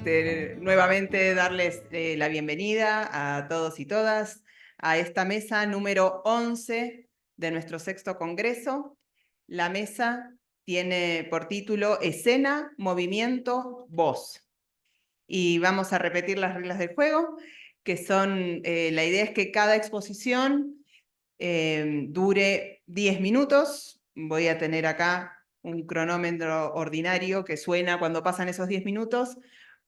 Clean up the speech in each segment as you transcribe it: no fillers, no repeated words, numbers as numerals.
nuevamente darles la bienvenida a todos y todas a esta mesa número 11 de nuestro sexto congreso. La mesa tiene por título Escena, Movimiento, Voz. Y vamos a repetir las reglas del juego, que son, la idea es que cada exposición dure 10 minutos. Voy a tener acá un cronómetro ordinario que suena cuando pasan esos 10 minutos,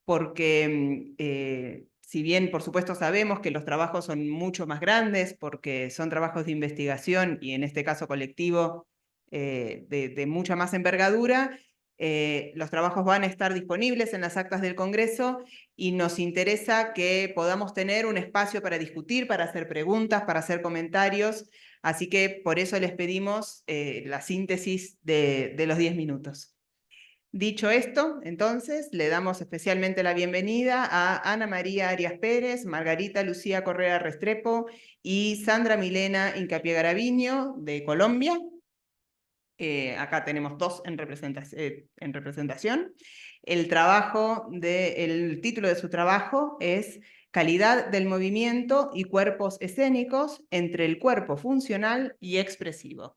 porque si bien por supuesto sabemos que los trabajos son mucho más grandes, porque son trabajos de investigación y en este caso colectivo de mucha más envergadura, los trabajos van a estar disponibles en las actas del Congreso y nos interesa que podamos tener un espacio para discutir, para hacer preguntas, para hacer comentarios. Así que por eso les pedimos la síntesis de los 10 minutos. Dicho esto, entonces, le damos especialmente la bienvenida a Ana María Arias Pérez, Margarita Lucía Correa Restrepo y Sandra Milena Hincapié Garaviño, de Colombia. Acá tenemos dos en representación. El título de su trabajo es Calidad del movimiento y cuerpos escénicos entre el cuerpo funcional y expresivo.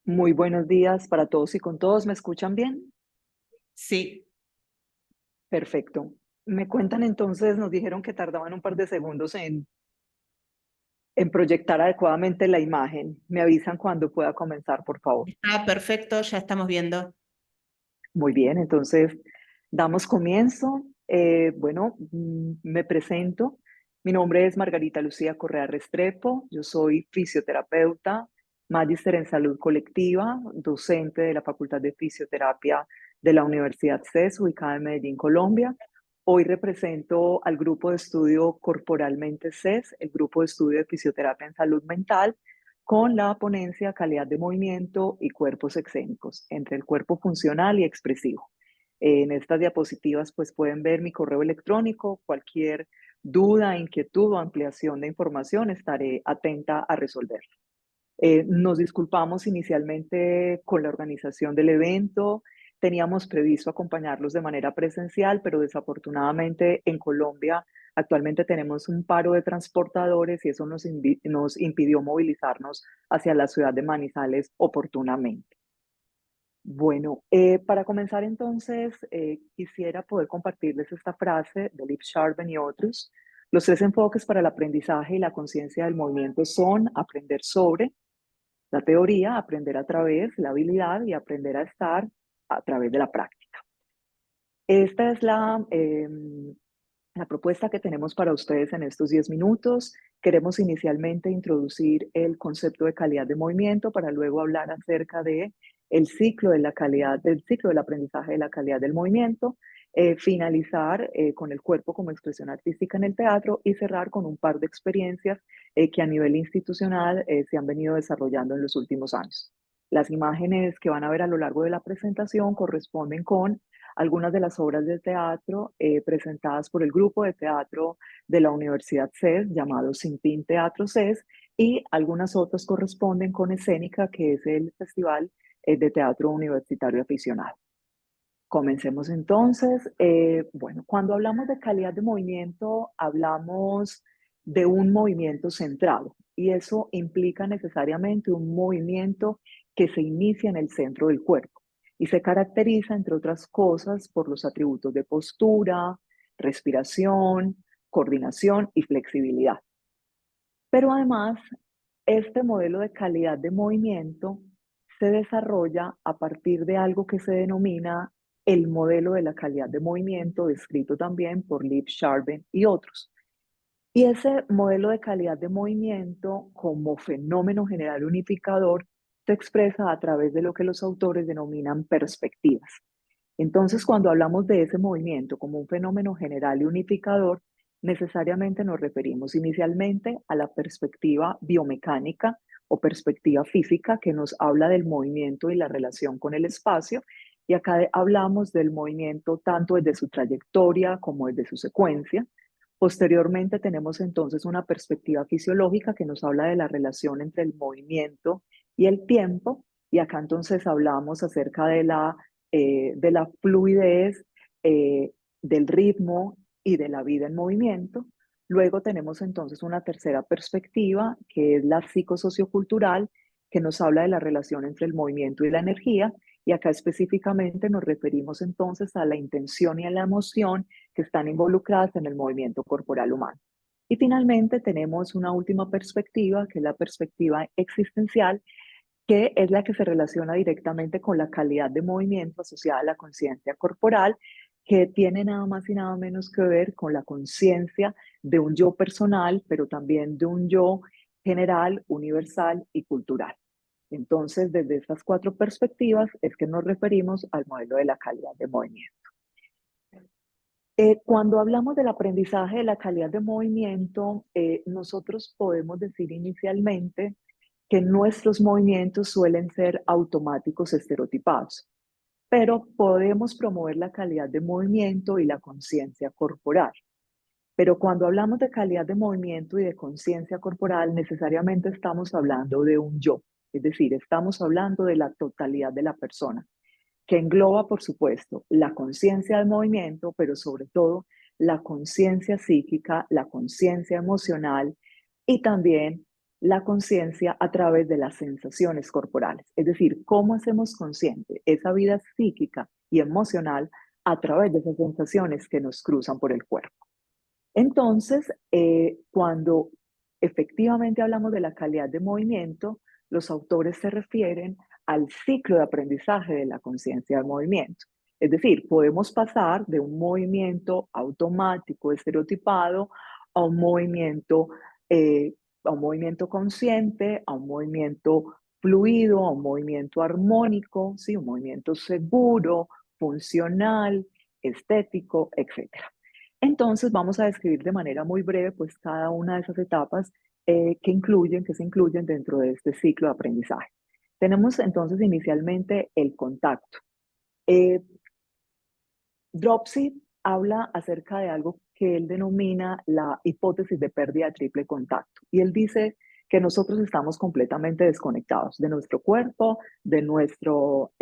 Muy buenos días para todos y con todos. ¿Me escuchan bien? Sí. Perfecto. Me cuentan entonces, nos dijeron que tardaban un par de segundos en proyectar adecuadamente la imagen. Me avisan cuando pueda comenzar, por favor. Está perfecto, ya estamos viendo. Muy bien, entonces damos comienzo. Me presento. Mi nombre es Margarita Lucía Correa Restrepo. Yo soy fisioterapeuta, magíster en salud colectiva, docente de la Facultad de Fisioterapia de la Universidad CES, ubicada en Medellín, Colombia. Hoy represento al grupo de estudio Corporalmente CES, el grupo de estudio de fisioterapia en salud mental, con la ponencia Calidad de movimiento y cuerpos escénicos, entre el cuerpo funcional y expresivo. En estas diapositivas pues pueden ver mi correo electrónico, cualquier duda, inquietud o ampliación de información estaré atenta a resolverlo. Nos disculpamos inicialmente con la organización del evento. Teníamos previsto acompañarlos de manera presencial, pero desafortunadamente en Colombia actualmente tenemos un paro de transportadores y eso nos impidió movilizarnos hacia la ciudad de Manizales oportunamente. Bueno, para comenzar entonces, quisiera poder compartirles esta frase de Liv Sharben y otros. Los tres enfoques para el aprendizaje y la conciencia del movimiento son aprender sobre, la teoría, aprender a través, la habilidad y aprender a estar a través de la práctica. Esta es la propuesta que tenemos para ustedes en estos 10 minutos. Queremos inicialmente introducir el concepto de calidad de movimiento para luego hablar acerca de el ciclo de la calidad, del ciclo del aprendizaje de la calidad del movimiento, finalizar con el cuerpo como expresión artística en el teatro y cerrar con un par de experiencias que a nivel institucional se han venido desarrollando en los últimos años. Las imágenes que van a ver a lo largo de la presentación corresponden con algunas de las obras de teatro presentadas por el grupo de teatro de la Universidad CES, llamado Sin Fin Teatro CES, y algunas otras corresponden con Escénica, que es el Festival de Teatro Universitario Aficionado. Comencemos entonces. Cuando hablamos de calidad de movimiento, hablamos de un movimiento centrado y eso implica necesariamente un movimiento que se inicia en el centro del cuerpo y se caracteriza, entre otras cosas, por los atributos de postura, respiración, coordinación y flexibilidad. Pero además, este modelo de calidad de movimiento se desarrolla a partir de algo que se denomina el modelo de la calidad de movimiento, descrito también por Liv Sharben y otros. Y ese modelo de calidad de movimiento, como fenómeno general unificador, se expresa a través de lo que los autores denominan perspectivas. Entonces, cuando hablamos de ese movimiento como un fenómeno general y unificador, necesariamente nos referimos inicialmente a la perspectiva biomecánica o perspectiva física que nos habla del movimiento y la relación con el espacio. Y acá hablamos del movimiento tanto desde su trayectoria como desde su secuencia. Posteriormente tenemos entonces una perspectiva fisiológica que nos habla de la relación entre el movimiento y el tiempo. Y acá entonces hablamos acerca de la de la fluidez, del ritmo y de la vida en movimiento. Luego tenemos entonces una tercera perspectiva, que es la psicosociocultural, que nos habla de la relación entre el movimiento y la energía. Y acá específicamente nos referimos entonces a la intención y a la emoción que están involucradas en el movimiento corporal humano. Y finalmente tenemos una última perspectiva, que es la perspectiva existencial, que es la que se relaciona directamente con la calidad de movimiento asociada a la conciencia corporal, que tiene nada más y nada menos que ver con la conciencia de un yo personal, pero también de un yo general, universal y cultural. Entonces, desde estas cuatro perspectivas es que nos referimos al modelo de la calidad de movimiento. Cuando hablamos del aprendizaje de la calidad de movimiento, nosotros podemos decir inicialmente que nuestros movimientos suelen ser automáticos estereotipados, pero podemos promover la calidad de movimiento y la conciencia corporal. Pero cuando hablamos de calidad de movimiento y de conciencia corporal, necesariamente estamos hablando de un yo, es decir, estamos hablando de la totalidad de la persona, que engloba, por supuesto, la conciencia del movimiento, pero sobre todo la conciencia psíquica, la conciencia emocional y también la conciencia a través de las sensaciones corporales. Es decir, cómo hacemos consciente esa vida psíquica y emocional a través de esas sensaciones que nos cruzan por el cuerpo. Entonces, cuando efectivamente hablamos de la calidad de movimiento, los autores se refieren al ciclo de aprendizaje de la conciencia del movimiento. Es decir, podemos pasar de un movimiento automático, estereotipado, a un movimiento, eh, a un movimiento consciente, a un movimiento fluido, a un movimiento armónico, ¿sí? Un movimiento seguro, funcional, estético, etcétera. Entonces vamos a describir de manera muy breve pues cada una de esas etapas que se incluyen dentro de este ciclo de aprendizaje. Tenemos entonces inicialmente el contacto. Eh, Dropsy habla acerca de algo que él denomina la hipótesis de pérdida de triple contacto. Y él dice que nosotros estamos completamente desconectados de nuestro cuerpo, de nuestro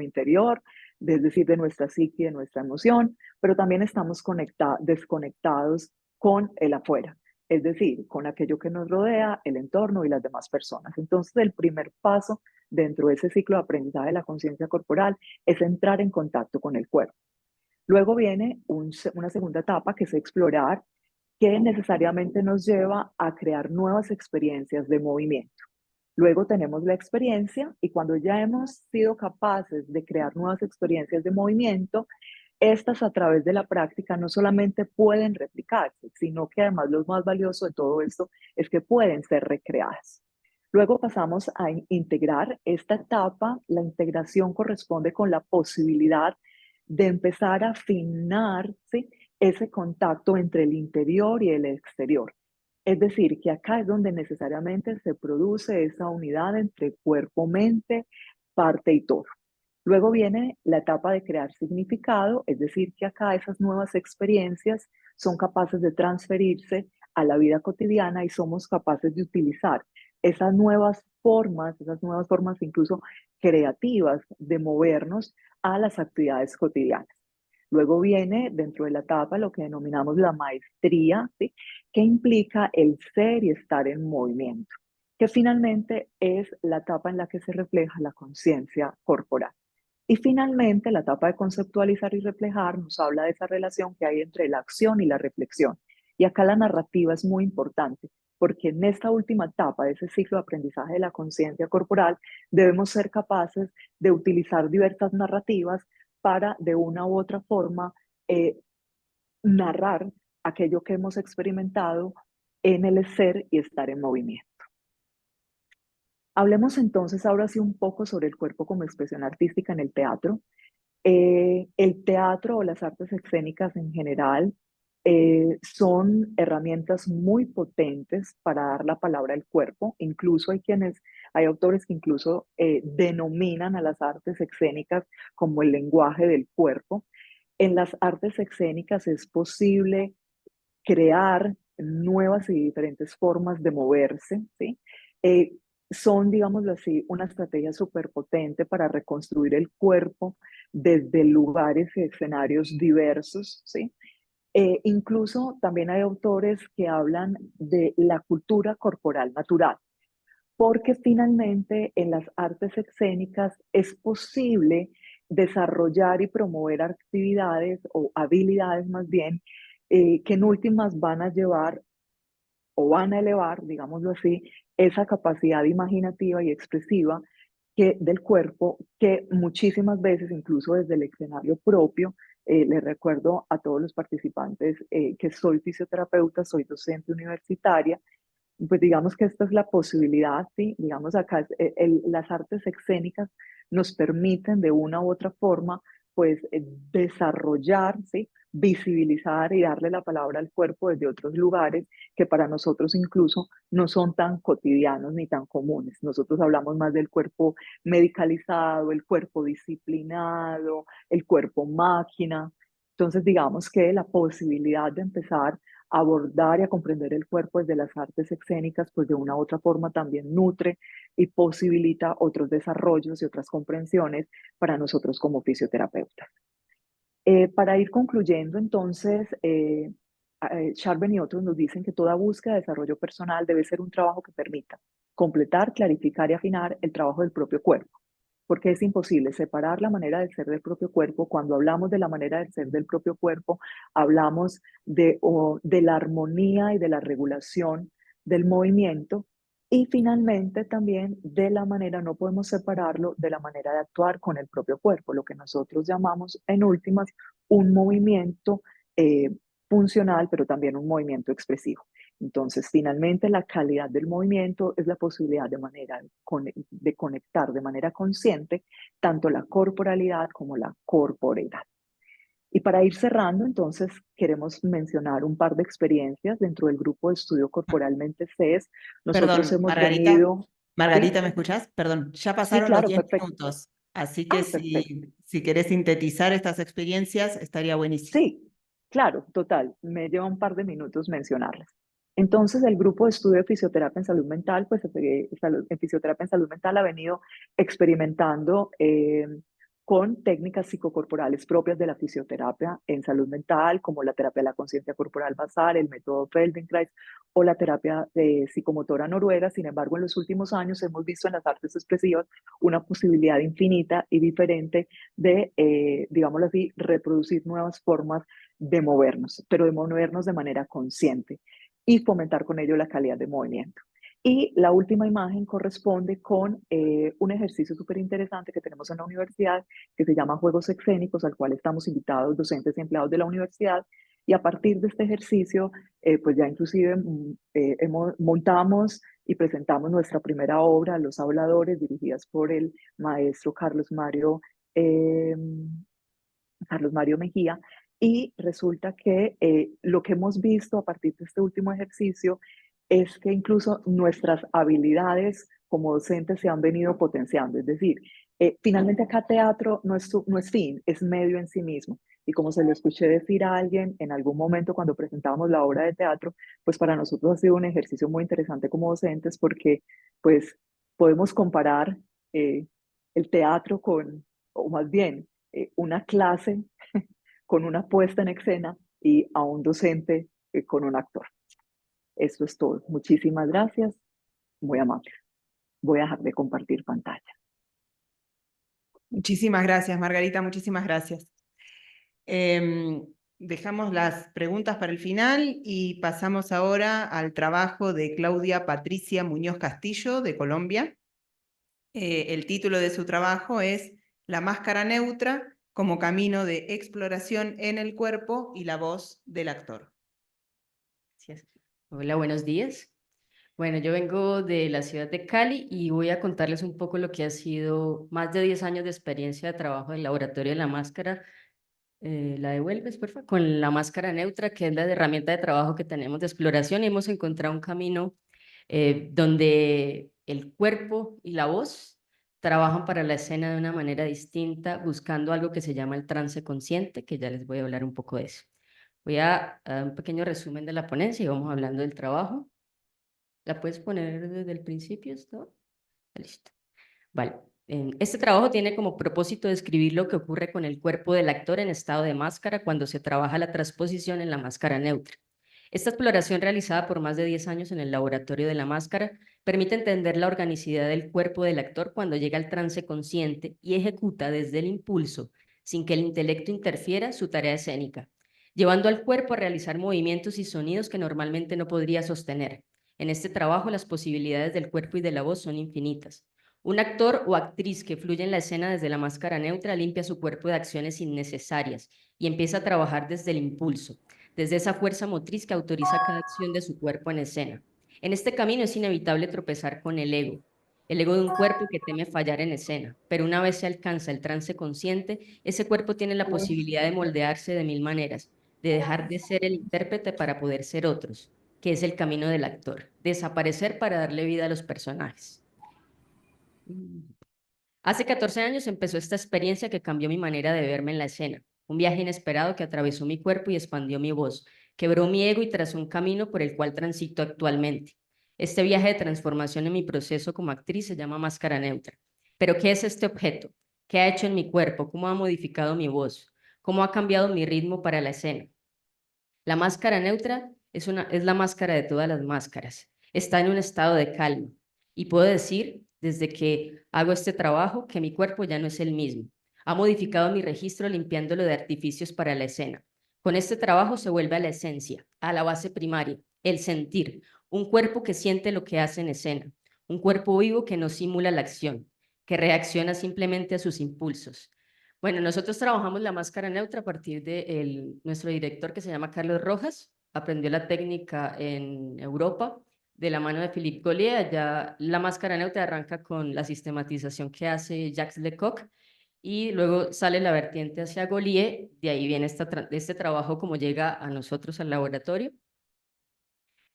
interior, es decir, de nuestra psique, de nuestra emoción, pero también estamos desconectados con el afuera, es decir, con aquello que nos rodea, el entorno y las demás personas. Entonces, el primer paso dentro de ese ciclo de aprendizaje de la conciencia corporal es entrar en contacto con el cuerpo. Luego viene una segunda etapa que es explorar, que necesariamente nos lleva a crear nuevas experiencias de movimiento. Luego tenemos la experiencia y cuando ya hemos sido capaces de crear nuevas experiencias de movimiento, estas a través de la práctica no solamente pueden replicarse, sino que además lo más valioso de todo esto es que pueden ser recreadas. Luego pasamos a integrar esta etapa. La integración corresponde con la posibilidad de empezar a afinar, ¿sí?, ese contacto entre el interior y el exterior. Es decir, que acá es donde necesariamente se produce esa unidad entre cuerpo, mente, parte y todo. Luego viene la etapa de crear significado, es decir, que acá esas nuevas experiencias son capaces de transferirse a la vida cotidiana y somos capaces de utilizar esas nuevas formas incluso creativas de movernos a las actividades cotidianas. Luego viene dentro de la etapa lo que denominamos la maestría, ¿sí?, que implica el ser y estar en movimiento, que finalmente es la etapa en la que se refleja la conciencia corporal. Y finalmente, la etapa de conceptualizar y reflejar nos habla de esa relación que hay entre la acción y la reflexión. Y acá la narrativa es muy importante, porque en esta última etapa de ese ciclo de aprendizaje de la conciencia corporal, debemos ser capaces de utilizar diversas narrativas para, de una u otra forma, eh, narrar aquello que hemos experimentado en el ser y estar en movimiento. Hablemos entonces ahora sí un poco sobre el cuerpo como expresión artística en el teatro. El teatro o las artes escénicas en general son herramientas muy potentes para dar la palabra al cuerpo. Incluso hay autores que incluso denominan a las artes escénicas como el lenguaje del cuerpo. En las artes escénicas es posible crear nuevas y diferentes formas de moverse, ¿sí? son, digámoslo así, una estrategia súper potente para reconstruir el cuerpo desde lugares y escenarios diversos, ¿sí? Incluso también hay autores que hablan de la cultura corporal natural, porque finalmente en las artes escénicas es posible desarrollar y promover actividades o habilidades más bien que en últimas van a llevar o van a elevar, digámoslo así, esa capacidad imaginativa y expresiva del cuerpo que muchísimas veces, incluso desde el escenario propio, les recuerdo a todos los participantes que soy fisioterapeuta, soy docente universitaria, pues digamos que esta es la posibilidad, ¿sí? Digamos acá las artes escénicas nos permiten de una u otra forma, pues desarrollar, ¿sí? Visibilizar y darle la palabra al cuerpo desde otros lugares que para nosotros incluso no son tan cotidianos ni tan comunes. Nosotros hablamos más del cuerpo medicalizado, el cuerpo disciplinado, el cuerpo máquina. Entonces, digamos que la posibilidad de empezar abordar y a comprender el cuerpo desde las artes escénicas, pues de una u otra forma también nutre y posibilita otros desarrollos y otras comprensiones para nosotros como fisioterapeutas. Para ir concluyendo, entonces, Charben y otros nos dicen que toda búsqueda de desarrollo personal debe ser un trabajo que permita completar, clarificar y afinar el trabajo del propio cuerpo, porque es imposible separar la manera de ser del propio cuerpo. Cuando hablamos de la manera de ser del propio cuerpo, hablamos de la armonía y de la regulación del movimiento y finalmente también de la manera, no podemos separarlo de la manera de actuar con el propio cuerpo, lo que nosotros llamamos en últimas un movimiento eh, funcional, pero también un movimiento expresivo. Entonces, finalmente, la calidad del movimiento es la posibilidad de conectar de manera consciente tanto la corporalidad como la corporeidad. Y para ir cerrando, entonces, queremos mencionar un par de experiencias dentro del grupo de estudio Corporalmente CES. Nosotros Perdón, hemos Margarita. venido, ¿sí? Margarita, ¿me escuchás? Perdón, ya Sí, pasaron los claro, 10 perfecto. minutos, así que Ah, perfecto. si querés sintetizar estas experiencias, estaría buenísimo. Sí, claro, total. Me lleva un par de minutos mencionarlas. Entonces, el grupo de estudio de fisioterapia en salud mental, pues en fisioterapia en salud mental ha venido experimentando con técnicas psicocorporales propias de la fisioterapia en salud mental, como la terapia de la conciencia corporal basal, el método Feldenkrais o la terapia psicomotora noruega. Sin embargo, en los últimos años hemos visto en las artes expresivas una posibilidad infinita y diferente de, digámoslo así, reproducir nuevas formas de movernos, pero de movernos de manera consciente y fomentar con ello la calidad de movimiento. Y la última imagen corresponde con un ejercicio súper interesante que tenemos en la universidad que se llama Juegos Escénicos, al cual estamos invitados docentes y empleados de la universidad. Y a partir de este ejercicio, pues ya inclusive montamos y presentamos nuestra primera obra, Los Habladores, dirigidas por el maestro eh, Carlos Mario Mejía, y resulta que lo que hemos visto a partir de este último ejercicio es que incluso nuestras habilidades como docentes se han venido potenciando. Es decir, finalmente acá teatro no es fin, es medio en sí mismo. Y como se lo escuché decir a alguien en algún momento cuando presentábamos la obra de teatro, pues para nosotros ha sido un ejercicio muy interesante como docentes porque pues podemos comparar eh, el teatro con, o más bien, una clase con una puesta en escena y a un docente con un actor. Eso es todo. Muchísimas gracias. Muy amable. Voy a dejar de compartir pantalla. Muchísimas gracias, Margarita, muchísimas gracias. Dejamos las preguntas para el final y pasamos ahora al trabajo de Claudia Patricia Muñoz Castillo, de Colombia. El título de su trabajo es La máscara neutra como camino de exploración en el cuerpo y la voz del actor. Gracias. Hola, buenos días. Bueno, yo vengo de la ciudad de Cali y voy a contarles un poco lo que ha sido más de 10 años de experiencia de trabajo en el laboratorio de la máscara. La devuelves, por favor, con la máscara neutra, que es la herramienta de trabajo que tenemos de exploración. Y hemos encontrado un camino donde el cuerpo y la voz trabajan para la escena de una manera distinta, buscando algo que se llama el trance consciente, que ya les voy a hablar un poco de eso. Voy a dar un pequeño resumen de la ponencia y vamos hablando del trabajo. ¿La puedes poner desde el principio esto? Listo. Vale. Este trabajo tiene como propósito describir lo que ocurre con el cuerpo del actor en estado de máscara cuando se trabaja la transposición en la máscara neutra. Esta exploración realizada por más de 10 años en el laboratorio de la máscara permite entender la organicidad del cuerpo del actor cuando llega al trance consciente y ejecuta desde el impulso, sin que el intelecto interfiera, su tarea escénica, llevando al cuerpo a realizar movimientos y sonidos que normalmente no podría sostener. En este trabajo, las posibilidades del cuerpo y de la voz son infinitas. Un actor o actriz que fluye en la escena desde la máscara neutra limpia su cuerpo de acciones innecesarias y empieza a trabajar desde el impulso, desde esa fuerza motriz que autoriza cada acción de su cuerpo en escena. En este camino es inevitable tropezar con el ego de un cuerpo que teme fallar en escena, pero una vez se alcanza el trance consciente, ese cuerpo tiene la posibilidad de moldearse de mil maneras, de dejar de ser el intérprete para poder ser otros, que es el camino del actor, desaparecer para darle vida a los personajes. Hace 14 años empezó esta experiencia que cambió mi manera de verme en la escena, un viaje inesperado que atravesó mi cuerpo y expandió mi voz, quebró mi ego y trazó un camino por el cual transito actualmente. Este viaje de transformación en mi proceso como actriz se llama Máscara Neutra. ¿Pero qué es este objeto? ¿Qué ha hecho en mi cuerpo? ¿Cómo ha modificado mi voz? ¿Cómo ha cambiado mi ritmo para la escena? La máscara neutra es la máscara de todas las máscaras. Está en un estado de calma. Y puedo decir, desde que hago este trabajo, que mi cuerpo ya no es el mismo. Ha modificado mi registro limpiándolo de artificios para la escena. Con este trabajo se vuelve a la esencia, a la base primaria, el sentir. Un cuerpo que siente lo que hace en escena. Un cuerpo vivo que no simula la acción, que reacciona simplemente a sus impulsos. Bueno, nosotros trabajamos la máscara neutra a partir de nuestro director que se llama Carlos Rojas, aprendió la técnica en Europa de la mano de Philippe Gaulier. Ya la máscara neutra arranca con la sistematización que hace Jacques Lecoq y luego sale la vertiente hacia Gaulier, de ahí viene este trabajo como llega a nosotros al laboratorio.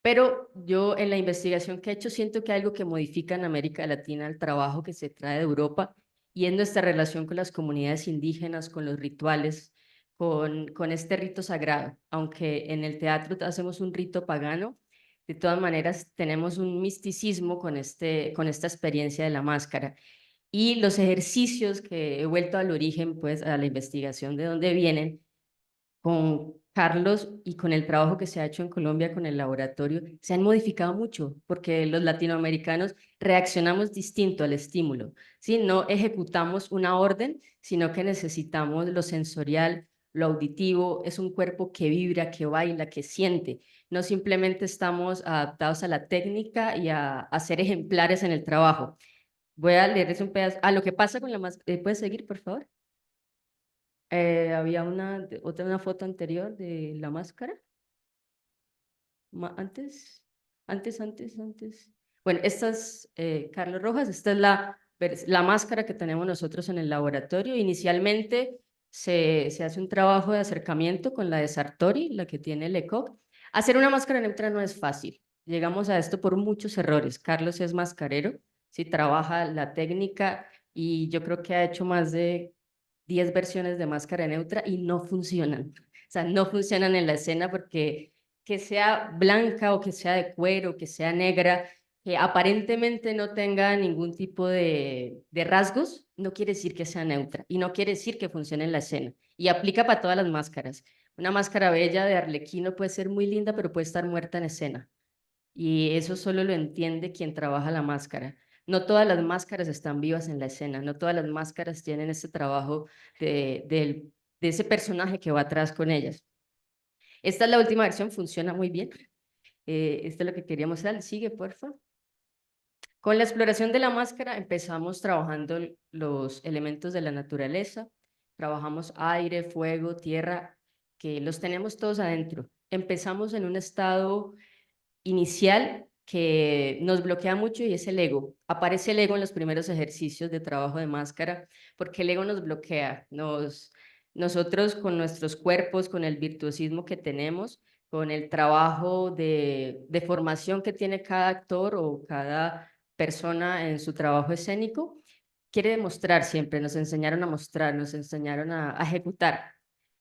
Pero yo en la investigación que he hecho siento que hay algo que modifica en América Latina el trabajo que se trae de Europa y es nuestra relación con las comunidades indígenas, con los rituales, con este rito sagrado. Aunque en el teatro hacemos un rito pagano, de todas maneras tenemos un misticismo con esta experiencia de la máscara. Y los ejercicios que he vuelto al origen, pues a la investigación de dónde vienen, con Carlos y con el trabajo que se ha hecho en Colombia con el laboratorio, se han modificado mucho porque los latinoamericanos reaccionamos distinto al estímulo, ¿sí? No ejecutamos una orden, sino que necesitamos lo sensorial, lo auditivo, es un cuerpo que vibra, que baila, que siente. No simplemente estamos adaptados a la técnica y a ser ejemplares en el trabajo. Voy a leerles un pedazo. Lo que pasa con la más... ¿Puedes seguir, por favor? Había una foto anterior de la máscara. Antes. Bueno, esta es Carlos Rojas, esta es la máscara que tenemos nosotros en el laboratorio. Inicialmente se hace un trabajo de acercamiento con la de Sartori, la que tiene Lecoq. Hacer una máscara neutra no es fácil. Llegamos a esto por muchos errores. Carlos es mascarero, sí, trabaja la técnica y yo creo que ha hecho más de 10 versiones de máscara neutra y no funcionan. O sea, no funcionan en la escena porque que sea blanca o que sea de cuero, que sea negra, que aparentemente no tenga ningún tipo de rasgos, no quiere decir que sea neutra y no quiere decir que funcione en la escena. Y aplica para todas las máscaras. Una máscara bella de arlequino puede ser muy linda, pero puede estar muerta en escena. Y eso solo lo entiende quien trabaja la máscara. No todas las máscaras están vivas en la escena, no todas las máscaras tienen ese trabajo de ese personaje que va atrás con ellas. Esta es la última versión, funciona muy bien. Esto es lo que queríamos dar. Sigue, por favor. Con la exploración de la máscara empezamos trabajando los elementos de la naturaleza. Trabajamos aire, fuego, tierra, que los tenemos todos adentro. Empezamos en un estado inicial que nos bloquea mucho y es el ego. Aparece el ego en los primeros ejercicios de trabajo de máscara porque el ego nos bloquea. Nosotros con nuestros cuerpos, con el virtuosismo que tenemos, con el trabajo de formación que tiene cada actor o cada persona en su trabajo escénico, quiere demostrar siempre, nos enseñaron a mostrar, nos enseñaron a ejecutar.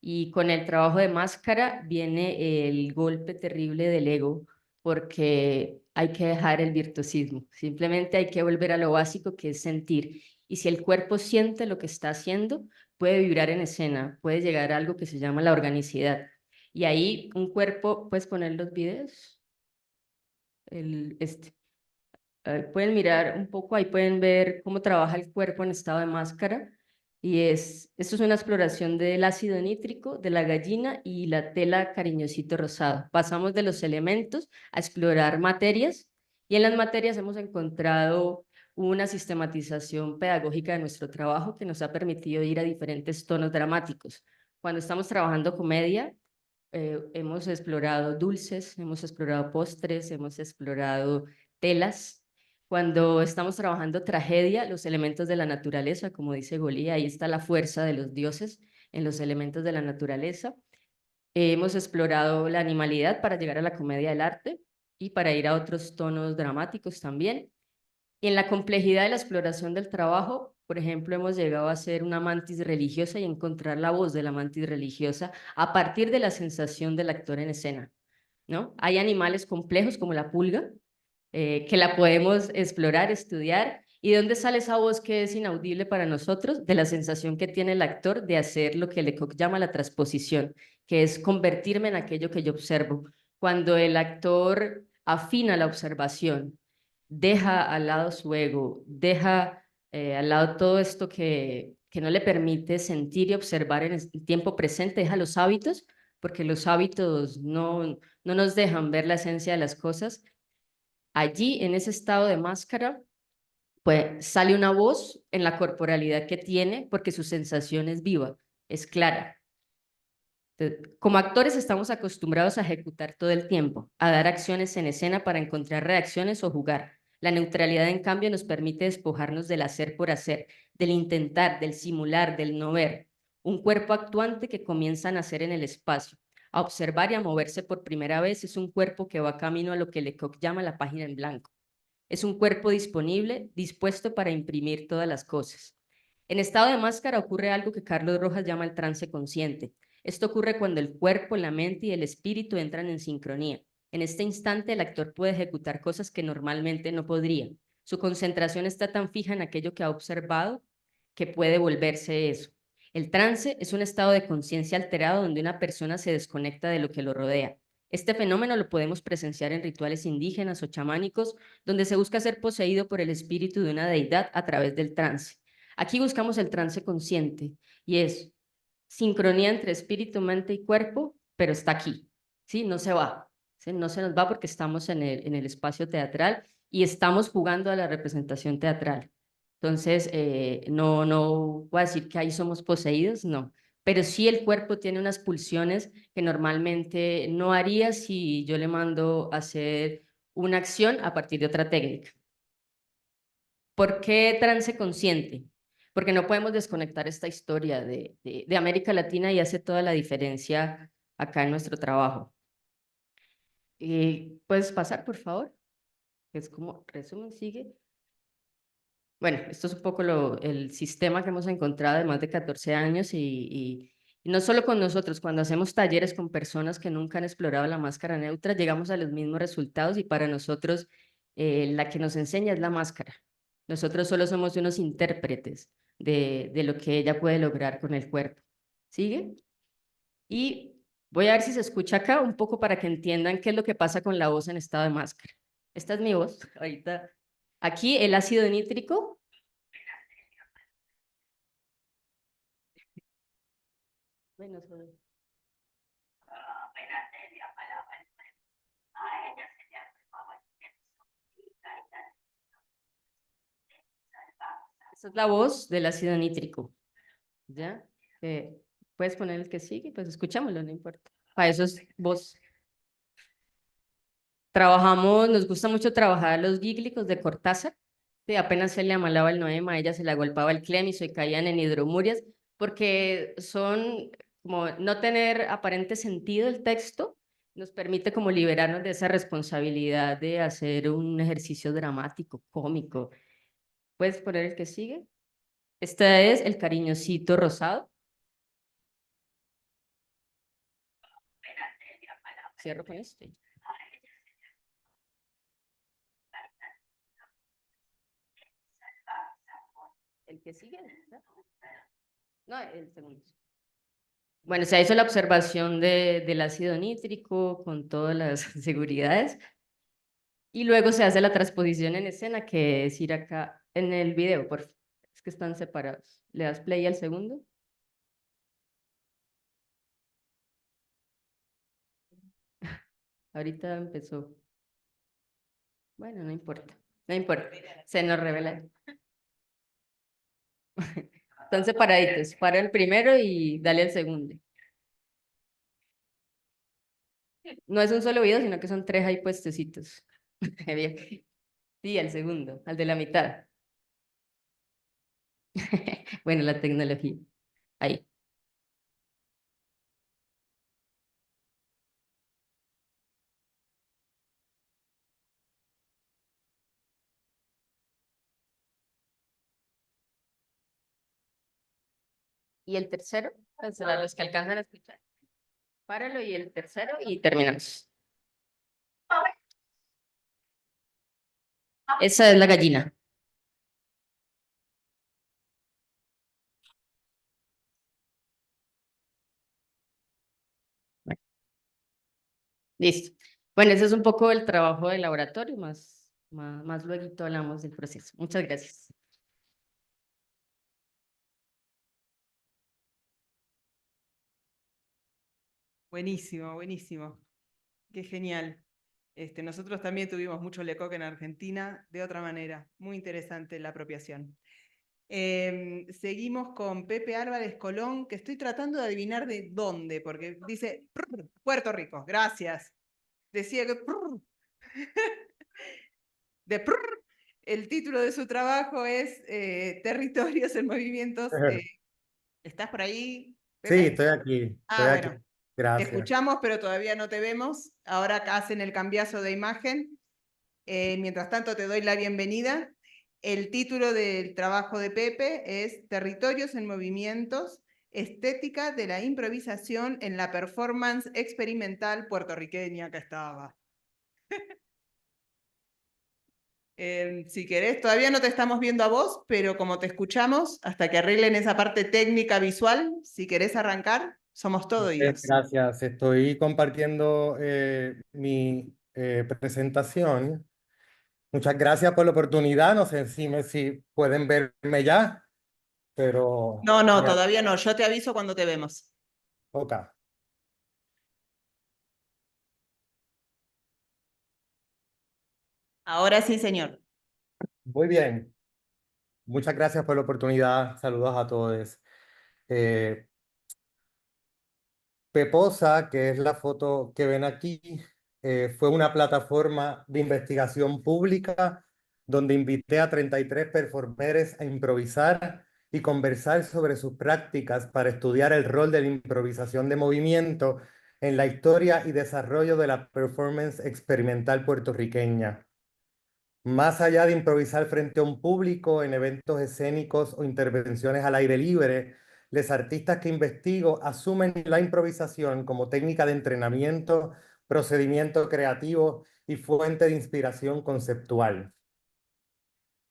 Y con el trabajo de máscara viene el golpe terrible del ego, porque hay que dejar el virtuosismo, simplemente hay que volver a lo básico que es sentir. Y si el cuerpo siente lo que está haciendo, puede vibrar en escena, puede llegar a algo que se llama la organicidad. Y ahí un cuerpo, ¿puedes poner los videos? Pueden mirar un poco, ahí pueden ver cómo trabaja el cuerpo en estado de máscara. Esto es una exploración del ácido nítrico, de la gallina y la tela cariñosito rosado. Pasamos de los elementos a explorar materias y en las materias hemos encontrado una sistematización pedagógica de nuestro trabajo que nos ha permitido ir a diferentes tonos dramáticos. Cuando estamos trabajando comedia, hemos explorado dulces, hemos explorado postres, hemos explorado telas. Cuando estamos trabajando tragedia, los elementos de la naturaleza, como dice Golí, ahí está la fuerza de los dioses en los elementos de la naturaleza. Hemos explorado la animalidad para llegar a la comedia del arte y para ir a otros tonos dramáticos también. Y en la complejidad de la exploración del trabajo, por ejemplo, hemos llegado a ser una mantis religiosa y encontrar la voz de la mantis religiosa a partir de la sensación del actor en escena, ¿no? Hay animales complejos como la pulga, que la podemos explorar, estudiar. ¿Y de dónde sale esa voz que es inaudible para nosotros? De la sensación que tiene el actor de hacer lo que Lecoq llama la transposición, que es convertirme en aquello que yo observo. Cuando el actor afina la observación, deja al lado su ego, deja al lado todo esto que no le permite sentir y observar en el tiempo presente, deja los hábitos, porque los hábitos no nos dejan ver la esencia de las cosas. Allí, en ese estado de máscara, pues sale una voz en la corporalidad que tiene porque su sensación es viva, es clara. Como actores estamos acostumbrados a ejecutar todo el tiempo, a dar acciones en escena para encontrar reacciones o jugar. La neutralidad, en cambio, nos permite despojarnos del hacer por hacer, del intentar, del simular, del no ver. Un cuerpo actuante que comienza a nacer en el espacio, a observar y a moverse por primera vez es un cuerpo que va camino a lo que Lecoq llama la página en blanco. Es un cuerpo disponible, dispuesto para imprimir todas las cosas. En estado de máscara ocurre algo que Carlos Rojas llama el trance consciente. Esto ocurre cuando el cuerpo, la mente y el espíritu entran en sincronía. En este instante, el actor puede ejecutar cosas que normalmente no podría. Su concentración está tan fija en aquello que ha observado que puede volverse eso. El trance es un estado de conciencia alterado donde una persona se desconecta de lo que lo rodea. Este fenómeno lo podemos presenciar en rituales indígenas o chamánicos, donde se busca ser poseído por el espíritu de una deidad a través del trance. Aquí buscamos el trance consciente y es sincronía entre espíritu, mente y cuerpo, pero está aquí, ¿sí? No se va, ¿sí? No se nos va porque estamos en el espacio teatral y estamos jugando a la representación teatral. Entonces, no voy a decir que ahí somos poseídos, no, pero sí el cuerpo tiene unas pulsiones que normalmente no haría si yo le mando a hacer una acción a partir de otra técnica. ¿Por qué trance consciente? Porque no podemos desconectar esta historia de América Latina y hace toda la diferencia acá en nuestro trabajo. ¿Puedes pasar, por favor? Es como resumen, sigue. Bueno, esto es un poco el sistema que hemos encontrado de más de 14 años y no solo con nosotros, cuando hacemos talleres con personas que nunca han explorado la máscara neutra, llegamos a los mismos resultados y para nosotros la que nos enseña es la máscara. Nosotros solo somos unos intérpretes de lo que ella puede lograr con el cuerpo. ¿Sigue? Y voy a ver si se escucha acá un poco para que entiendan qué es lo que pasa con la voz en estado de máscara. Esta es mi voz. Ahorita. Aquí el ácido nítrico. Bueno, esta es la voz del ácido nítrico. ¿Ya? Puedes poner el que sigue, pues escuchámoslo, no importa. Para eso es voz. Trabajamos, nos gusta mucho trabajar los gíglicos de Cortázar. Sí, apenas se le amalaba el noema, a ella se le agolpaba el clemiso y caían en hidromurias, porque son como no tener aparente sentido el texto, nos permite como liberarnos de esa responsabilidad de hacer un ejercicio dramático, cómico. ¿Puedes poner el que sigue? Este es el cariñosito rosado. Cierro con este. El que sigue, ¿no? No, el segundo. Bueno, se hizo la observación del ácido nítrico con todas las seguridades y luego se hace la transposición en escena, que es ir acá en el video, por favor. Es que están separados. Le das play al segundo. Ahorita empezó. Bueno, no importa, no importa. Se nos revela. Están separaditos. Para el primero y dale al segundo. No es un solo video, sino que son tres ahí puestecitos. Bien. Sí, al segundo, al de la mitad. Bueno, la tecnología. Ahí. Y el tercero, pues, para los que alcanzan a escuchar. Páralo y el tercero y terminamos. Esa es la gallina. Listo. Bueno, ese es un poco el trabajo de laboratorio, más luego hablamos del proceso. Muchas gracias. Buenísimo, buenísimo. Qué genial. Nosotros también tuvimos mucho Lecoq en Argentina, de otra manera. Muy interesante la apropiación. Seguimos con Pepe Álvarez Colón, que estoy tratando de adivinar de dónde, porque dice Puerto Rico. Gracias. Decía que de el título de su trabajo es Territorios en Movimientos. ¿Estás por ahí, Sí, Pepe? estoy aquí, Ah, estoy aquí. bueno. Te Gracias. escuchamos, pero todavía no te vemos. Ahora hacen el cambiazo de imagen. Mientras tanto, te doy la bienvenida. El título del trabajo de Pepe es Territorios en Movimientos, Estética de la Improvisación en la Performance Experimental Puertorriqueña. Que estaba. Si querés, todavía no te estamos viendo a vos, pero como te escuchamos, hasta que arreglen esa parte técnica visual, si querés arrancar, somos todo oídos. Gracias. Estoy compartiendo mi presentación. Muchas gracias por la oportunidad. No sé si pueden verme ya, pero... No, no, todavía no. Yo te aviso cuando te vemos. Ok. Ahora sí, señor. Muy bien. Muchas gracias por la oportunidad. Saludos a todos. Peposa, que es la foto que ven aquí, fue una plataforma de investigación pública donde invité a 33 performers a improvisar y conversar sobre sus prácticas para estudiar el rol de la improvisación de movimiento en la historia y desarrollo de la performance experimental puertorriqueña. Más allá de improvisar frente a un público en eventos escénicos o intervenciones al aire libre, los artistas que investigo asumen la improvisación como técnica de entrenamiento, procedimiento creativo y fuente de inspiración conceptual.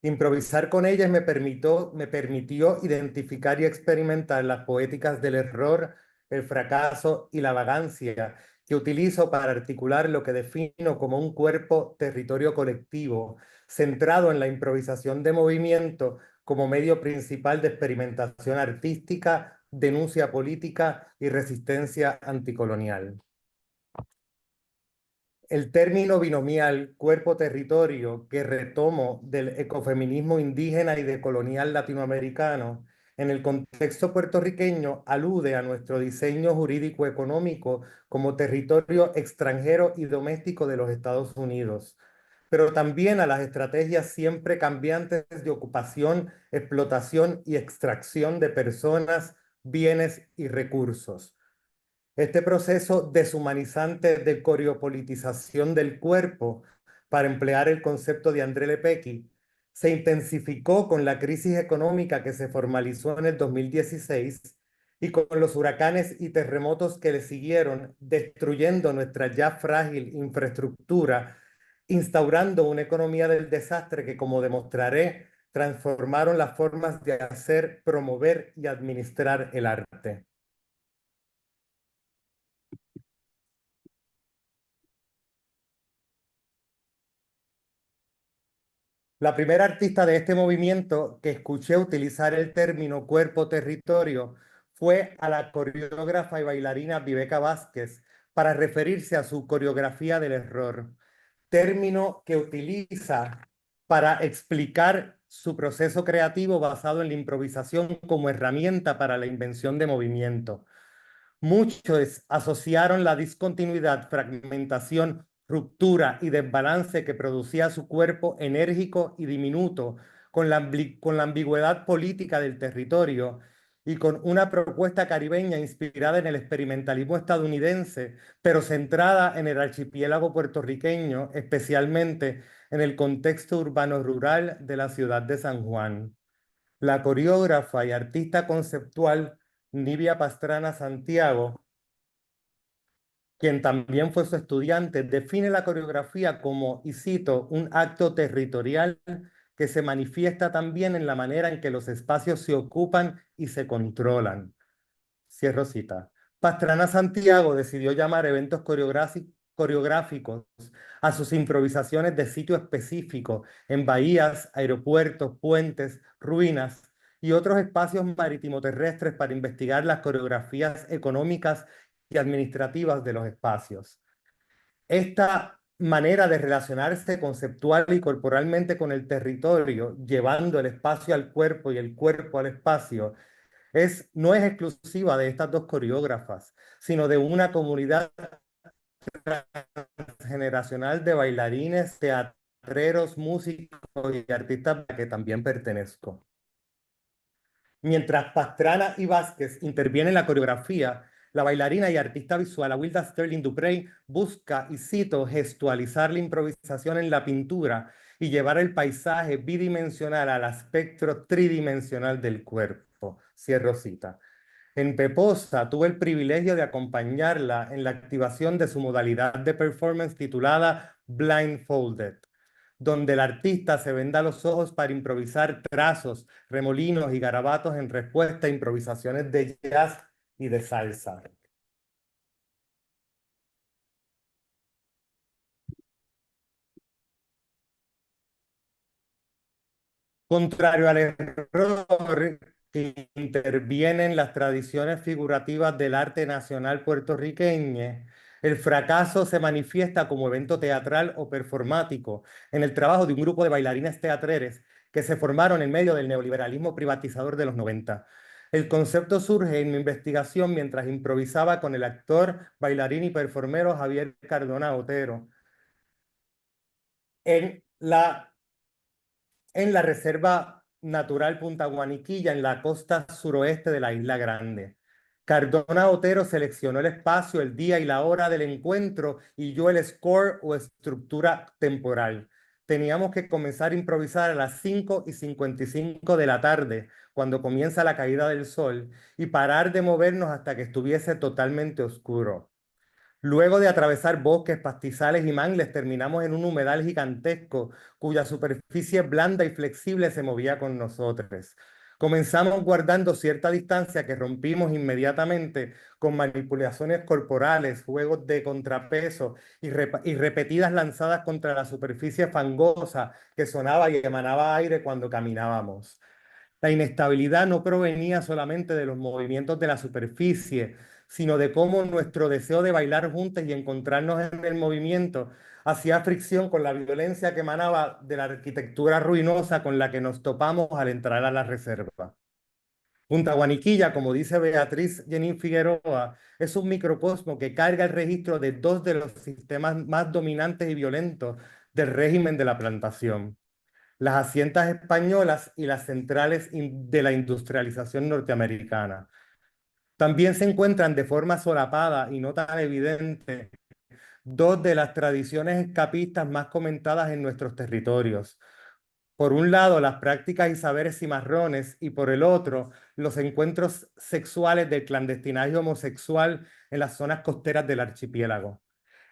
Improvisar con ellas me permitió identificar y experimentar las poéticas del error, el fracaso y la vagancia que utilizo para articular lo que defino como un cuerpo territorio colectivo, centrado en la improvisación de movimiento como medio principal de experimentación artística, denuncia política y resistencia anticolonial. El término binomial cuerpo-territorio que retomo del ecofeminismo indígena y decolonial latinoamericano en el contexto puertorriqueño alude a nuestro diseño jurídico-económico como territorio extranjero y doméstico de los Estados Unidos, pero también a las estrategias siempre cambiantes de ocupación, explotación y extracción de personas, bienes y recursos. Este proceso deshumanizante de coriopolitización del cuerpo, para emplear el concepto de André Lepecki, se intensificó con la crisis económica que se formalizó en el 2016 y con los huracanes y terremotos que le siguieron, destruyendo nuestra ya frágil infraestructura, instaurando una economía del desastre que, como demostraré, transformaron las formas de hacer, promover y administrar el arte. La primera artista de este movimiento que escuché utilizar el término cuerpo-territorio fue a la coreógrafa y bailarina Viveca Vázquez para referirse a su coreografía del error, término que utiliza para explicar su proceso creativo basado en la improvisación como herramienta para la invención de movimiento. Muchos asociaron la discontinuidad, fragmentación, ruptura y desbalance que producía su cuerpo enérgico y diminuto con la ambigüedad política del territorio y con una propuesta caribeña inspirada en el experimentalismo estadounidense, pero centrada en el archipiélago puertorriqueño, especialmente en el contexto urbano-rural de la ciudad de San Juan. La coreógrafa y artista conceptual Nivia Pastrana Santiago, quien también fue su estudiante, define la coreografía como, y cito, un acto territorial que se manifiesta también en la manera en que los espacios se ocupan y se controlan. Cierro cita. Pastrana Santiago decidió llamar eventos coreográficos a sus improvisaciones de sitio específico en bahías, aeropuertos, puentes, ruinas y otros espacios marítimo-terrestres para investigar las coreografías económicas y administrativas de los espacios. Esta manera de relacionarse conceptual y corporalmente con el territorio, llevando el espacio al cuerpo y el cuerpo al espacio, no es exclusiva de estas dos coreógrafas, sino de una comunidad transgeneracional de bailarines, teatreros, músicos y artistas a la que también pertenezco. Mientras Pastrana y Vázquez intervienen en la coreografía, la bailarina y artista visual Awilda Sterling Duprey busca, y cito, gestualizar la improvisación en la pintura y llevar el paisaje bidimensional al aspecto tridimensional del cuerpo. Cierro cita. En Peposa tuve el privilegio de acompañarla en la activación de su modalidad de performance titulada Blindfolded, donde el artista se venda los ojos para improvisar trazos, remolinos y garabatos en respuesta a improvisaciones de jazz y de salsa. Contrario al error que intervienen las tradiciones figurativas del arte nacional puertorriqueño, el fracaso se manifiesta como evento teatral o performático en el trabajo de un grupo de bailarines teatreres que se formaron en medio del neoliberalismo privatizador de los 90. El concepto surge en mi investigación mientras improvisaba con el actor, bailarín y performero Javier Cardona Otero en la Reserva Natural Punta Guaniquilla, en la costa suroeste de la Isla Grande. Cardona Otero seleccionó el espacio, el día y la hora del encuentro y yo el score o estructura temporal. Teníamos que comenzar a improvisar a las 5:55 de la tarde, cuando comienza la caída del sol, y parar de movernos hasta que estuviese totalmente oscuro. Luego de atravesar bosques, pastizales y mangles, terminamos en un humedal gigantesco cuya superficie blanda y flexible se movía con nosotros. Comenzamos guardando cierta distancia que rompimos inmediatamente con manipulaciones corporales, juegos de contrapeso y repetidas lanzadas contra la superficie fangosa que sonaba y emanaba aire cuando caminábamos. La inestabilidad no provenía solamente de los movimientos de la superficie, sino de cómo nuestro deseo de bailar juntos y encontrarnos en el movimiento hacía fricción con la violencia que emanaba de la arquitectura ruinosa con la que nos topamos al entrar a la reserva. Punta Guaniquilla, como dice Beatriz Jenín Figueroa, es un microcosmo que carga el registro de dos de los sistemas más dominantes y violentos del régimen de la plantación: las haciendas españolas y las centrales de la industrialización norteamericana. También se encuentran de forma solapada y no tan evidente dos de las tradiciones escapistas más comentadas en nuestros territorios. Por un lado, las prácticas y saberes cimarrones, y por el otro, los encuentros sexuales del clandestinaje homosexual en las zonas costeras del archipiélago.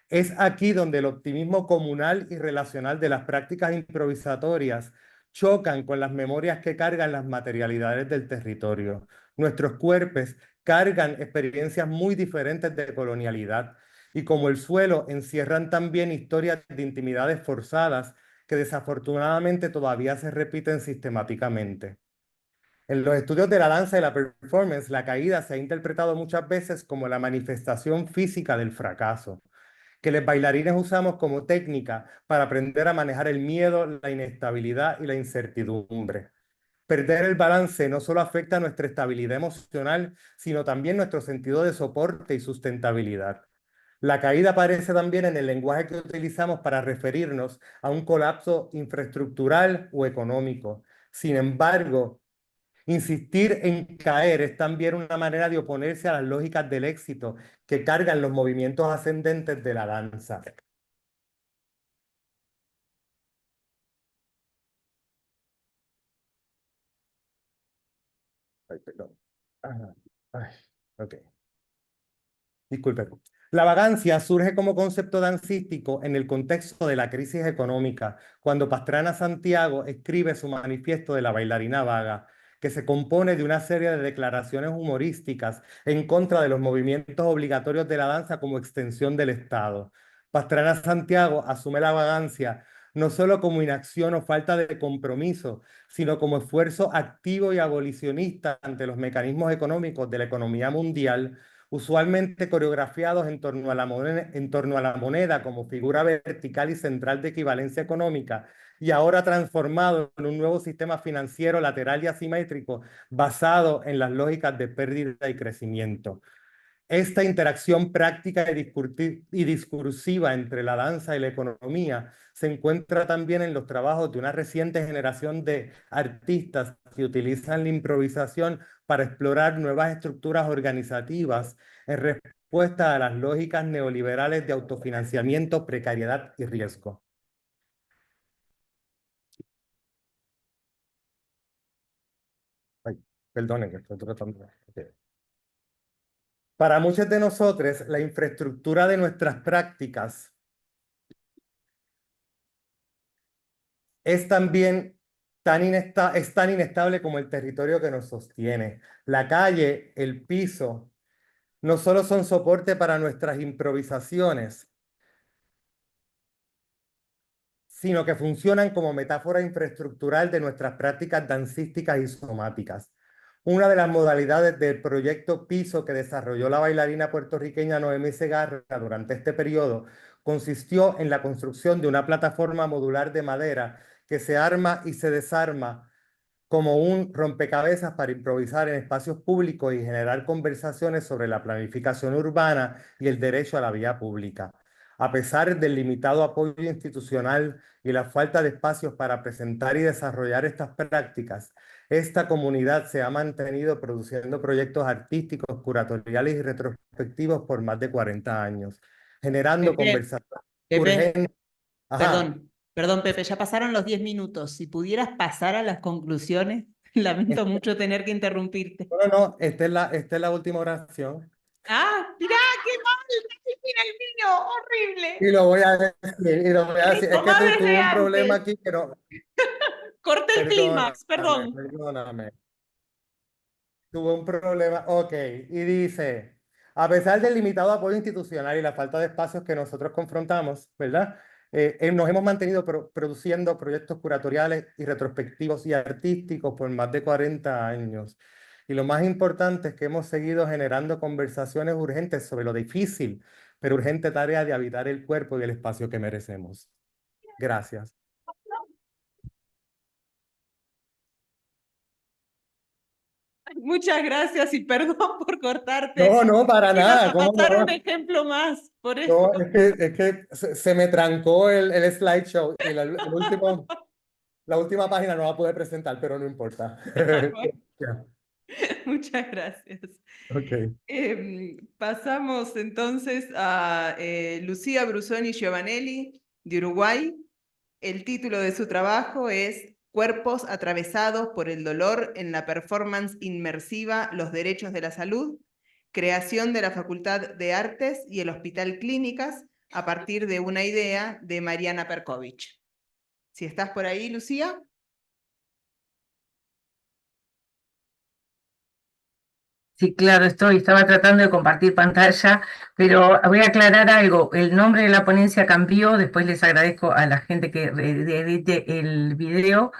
Es aquí donde el optimismo comunal y relacional de las prácticas improvisatorias chocan con las memorias que cargan las materialidades del territorio. Nuestros cuerpos cargan experiencias muy diferentes de colonialidad y como el suelo encierran también historias de intimidades forzadas que desafortunadamente todavía se repiten sistemáticamente. En los estudios de la danza y la performance, la caída se ha interpretado muchas veces como la manifestación física del fracaso, que los bailarines usamos como técnica para aprender a manejar el miedo, la inestabilidad y la incertidumbre. Perder el balance no solo afecta a nuestra estabilidad emocional, sino también nuestro sentido de soporte y sustentabilidad. La caída aparece también en el lenguaje que utilizamos para referirnos a un colapso infraestructural o económico. Sin embargo, insistir en caer es también una manera de oponerse a las lógicas del éxito que cargan los movimientos ascendentes de la danza. Ay, perdón. Ajá. Ay, ok. Disculpe. La vagancia surge como concepto dancístico en el contexto de la crisis económica, cuando Pastrana Santiago escribe su manifiesto de la bailarina vaga, que se compone de una serie de declaraciones humorísticas en contra de los movimientos obligatorios de la danza como extensión del Estado. Pastrana Santiago asume la vagancia no solo como inacción o falta de compromiso, sino como esfuerzo activo y abolicionista ante los mecanismos económicos de la economía mundial, usualmente coreografiados en torno a la moneda como figura vertical y central de equivalencia económica, y ahora transformado en un nuevo sistema financiero lateral y asimétrico basado en las lógicas de pérdida y crecimiento. Esta interacción práctica y discursiva entre la danza y la economía se encuentra también en los trabajos de una reciente generación de artistas que utilizan la improvisación para explorar nuevas estructuras organizativas en respuesta a las lógicas neoliberales de autofinanciamiento, precariedad y riesgo. Ay, perdonen que estoy tratando. Okay. Para muchos de nosotros, la infraestructura de nuestras prácticas es también es tan inestable como el territorio que nos sostiene. La calle, el piso, no solo son soporte para nuestras improvisaciones, sino que funcionan como metáfora infraestructural de nuestras prácticas dancísticas y somáticas. Una de las modalidades del proyecto Piso que desarrolló la bailarina puertorriqueña Noemí Segarra durante este periodo consistió en la construcción de una plataforma modular de madera que se arma y se desarma como un rompecabezas para improvisar en espacios públicos y generar conversaciones sobre la planificación urbana y el derecho a la vía pública. A pesar del limitado apoyo institucional y la falta de espacios para presentar y desarrollar estas prácticas, esta comunidad se ha mantenido produciendo proyectos artísticos, curatoriales y retrospectivos por más de 40 años, generando conversaciones urgentes. Ajá. Perdón, Pepe, ya pasaron los 10 minutos. Si pudieras pasar a las conclusiones, lamento mucho tener que interrumpirte. No, esta es la última oración. ¡Ah, mirá, qué mal! ¡Casi fin el mío! ¡Horrible! Y lo voy a decir, y lo voy a decir. Es que tuve un problema antes. aquí, pero Corté el clímax, perdón. perdóname. Tuve un problema, ok. Y dice, a pesar del limitado apoyo institucional y la falta de espacios que nosotros confrontamos, ¿verdad? Nos hemos mantenido produciendo proyectos curatoriales y retrospectivos y artísticos por más de 40 años. Y lo más importante es que hemos seguido generando conversaciones urgentes sobre lo difícil, pero urgente tarea de habitar el cuerpo y el espacio que merecemos. Gracias. Muchas gracias y perdón por cortarte. No, para Ibas nada. a ¿Cómo pasar no? un ejemplo más, por eso. No, es que se me trancó el slideshow y la última página no la pude presentar, pero no importa. Ya, Muchas gracias. ok. Pasamos entonces a Lucía Brusoni Giovanelli, de Uruguay. El título de su trabajo es Cuerpos atravesados por el dolor en la performance inmersiva Los derechos de la salud, creación de la Facultad de Artes y el Hospital Clínicas a partir de una idea de Mariana Perkovich. Si estás por ahí, Lucía. Sí, claro, estaba tratando de compartir pantalla, pero voy a aclarar algo. El nombre de la ponencia cambió, después les agradezco a la gente que edite el video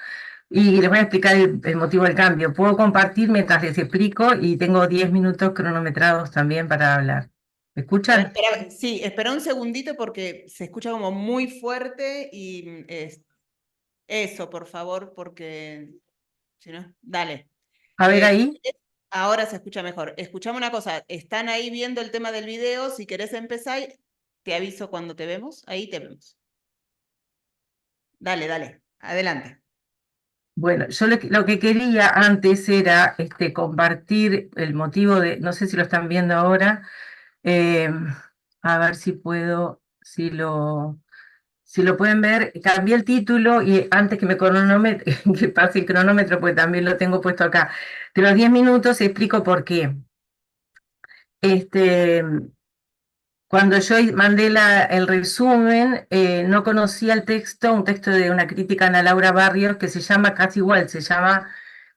y les voy a explicar el motivo del cambio. Puedo compartir mientras les explico y tengo 10 minutos cronometrados también para hablar. ¿Me A ver, escuchan? sí, espera un segundito porque se escucha como muy fuerte y eso, por favor, porque si no, dale. A ver ahí. Ahora se escucha mejor. Escuchame una cosa, están ahí viendo el tema del video, si querés empezar, te aviso cuando te vemos, ahí te vemos. Dale, dale, adelante. Bueno, yo lo que quería antes era compartir el motivo de, no sé si lo están viendo ahora, a ver si puedo, si lo pueden ver, cambié el título y antes que que pase el cronómetro, pues también lo tengo puesto acá. De los 10 minutos explico por qué. Cuando yo mandé el resumen, no conocía el texto, un texto de una crítica a Ana Laura Barrios que se llama casi igual, se llama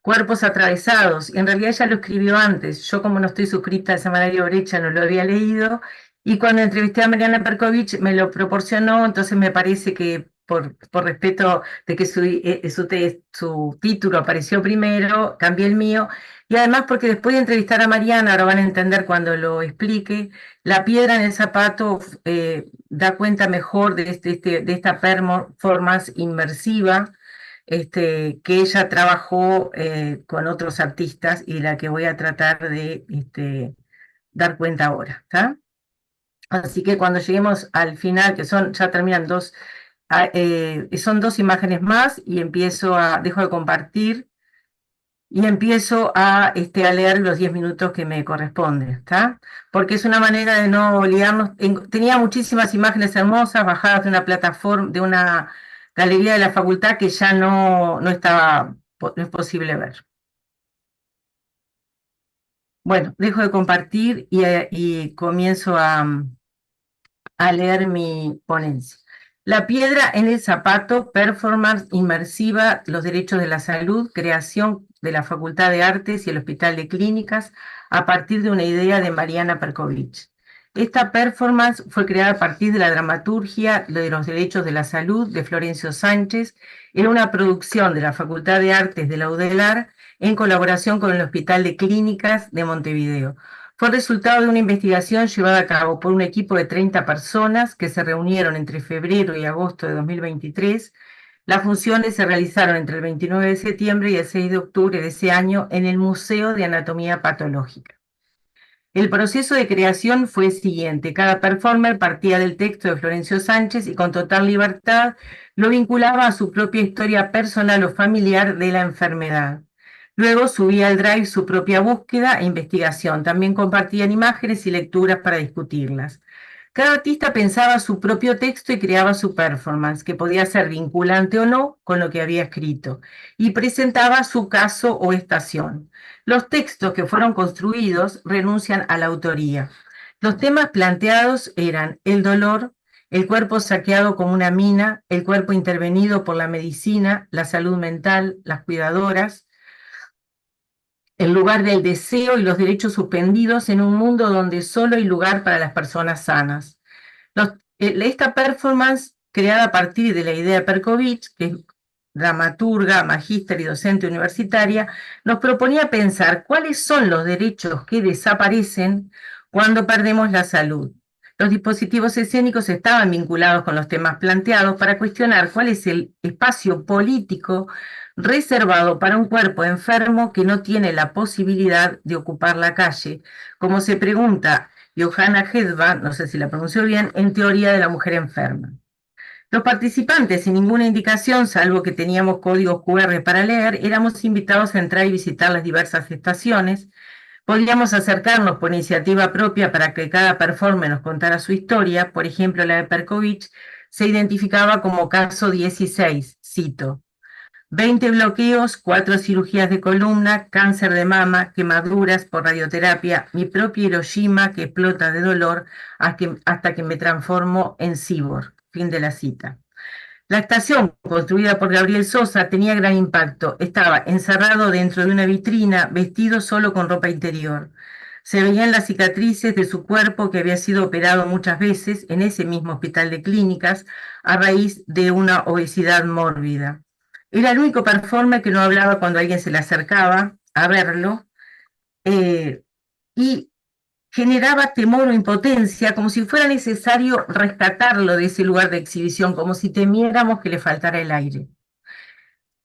Cuerpos Atravesados. Y en realidad ella lo escribió antes. Yo, como no estoy suscrita al semanario Brecha, no lo había leído. Y cuando entrevisté a Mariana Perkovich, me lo proporcionó, entonces me parece que por respeto de que su título apareció primero, cambié el mío. Y además porque después de entrevistar a Mariana, ahora van a entender cuando lo explique, la piedra en el zapato da cuenta mejor de esta performance inmersiva que ella trabajó con otros artistas y la que voy a tratar de dar cuenta ahora. ¿Está? Así que cuando lleguemos al final, que ya terminan son 2 imágenes más y dejo de compartir y empiezo a leer los 10 minutos que me corresponden, ¿está? Porque es una manera de no olvidarnos. Tenía muchísimas imágenes hermosas bajadas de una plataforma, de una galería de la facultad que ya no es posible ver. Bueno, dejo de compartir y comienzo a leer mi ponencia. La piedra en el zapato, performance inmersiva, los derechos de la salud, creación de la Facultad de Artes y el Hospital de Clínicas, a partir de una idea de Mariana Perkovich. Esta performance fue creada a partir de la dramaturgia de los derechos de la salud de Florencio Sánchez, en una producción de la Facultad de Artes de la UDELAR en colaboración con el Hospital de Clínicas de Montevideo. Fue resultado de una investigación llevada a cabo por un equipo de 30 personas que se reunieron entre febrero y agosto de 2023. Las funciones se realizaron entre el 29 de septiembre y el 6 de octubre de ese año en el Museo de Anatomía Patológica. El proceso de creación fue el siguiente. Cada performer partía del texto de Florencio Sánchez y con total libertad lo vinculaba a su propia historia personal o familiar de la enfermedad. Luego subía al Drive su propia búsqueda e investigación. También compartían imágenes y lecturas para discutirlas. Cada artista pensaba su propio texto y creaba su performance, que podía ser vinculante o no con lo que había escrito, y presentaba su caso o estación. Los textos que fueron construidos renuncian a la autoría. Los temas planteados eran el dolor, el cuerpo saqueado como una mina, el cuerpo intervenido por la medicina, la salud mental, las cuidadoras, el lugar del deseo y los derechos suspendidos en un mundo donde solo hay lugar para las personas sanas. Esta performance, creada a partir de la idea de Perkovich, que es dramaturga, magíster y docente universitaria, nos proponía pensar cuáles son los derechos que desaparecen cuando perdemos la salud. Los dispositivos escénicos estaban vinculados con los temas planteados para cuestionar cuál es el espacio político reservado para un cuerpo enfermo que no tiene la posibilidad de ocupar la calle, como se pregunta Johanna Hedva, no sé si la pronunció bien, en Teoría de la Mujer Enferma. Los participantes, sin ninguna indicación, salvo que teníamos códigos QR para leer, éramos invitados a entrar y visitar las diversas estaciones. Podíamos acercarnos por iniciativa propia para que cada performer nos contara su historia. Por ejemplo, la de Perkovich se identificaba como caso 16, cito: 20 bloqueos, 4 cirugías de columna, cáncer de mama, quemaduras por radioterapia, mi propia Hiroshima que explota de dolor hasta que me transformo en cyborg. Fin de la cita. La estación, construida por Gabriel Sosa, tenía gran impacto. Estaba encerrado dentro de una vitrina, vestido solo con ropa interior. Se veían las cicatrices de su cuerpo, que había sido operado muchas veces en ese mismo hospital de clínicas a raíz de una obesidad mórbida. Era el único performer que no hablaba cuando alguien se le acercaba a verlo, y generaba temor o impotencia, como si fuera necesario rescatarlo de ese lugar de exhibición, como si temiéramos que le faltara el aire.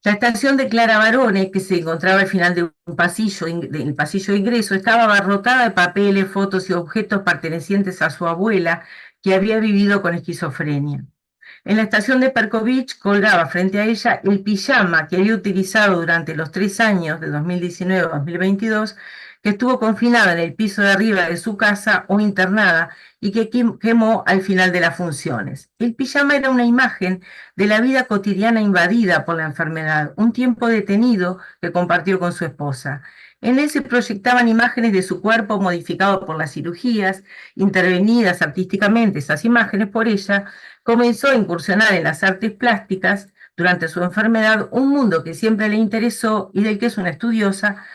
La estación de Clara Barone, que se encontraba al final de un pasillo, del pasillo de ingreso, estaba abarrotada de papeles, fotos y objetos pertenecientes a su abuela, que había vivido con esquizofrenia. En la estación de Perkovich colgaba frente a ella el pijama que había utilizado durante los 3 años de 2019 a 2022, que estuvo confinada en el piso de arriba de su casa o internada y que quemó al final de las funciones. El pijama era una imagen de la vida cotidiana invadida por la enfermedad, un tiempo detenido que compartió con su esposa. En él se proyectaban imágenes de su cuerpo modificado por las cirugías, intervenidas artísticamente esas imágenes por ella. Comenzó a incursionar en las artes plásticas durante su enfermedad, un mundo que siempre le interesó y del que es una estudiosa,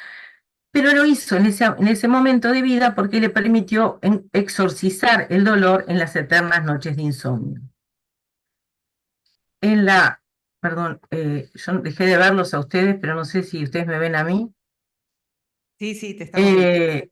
pero lo hizo en ese momento de vida porque le permitió exorcizar el dolor en las eternas noches de insomnio. Perdón, yo dejé de verlos a ustedes, pero no sé si ustedes me ven a mí. Sí, sí, te estamos viendo.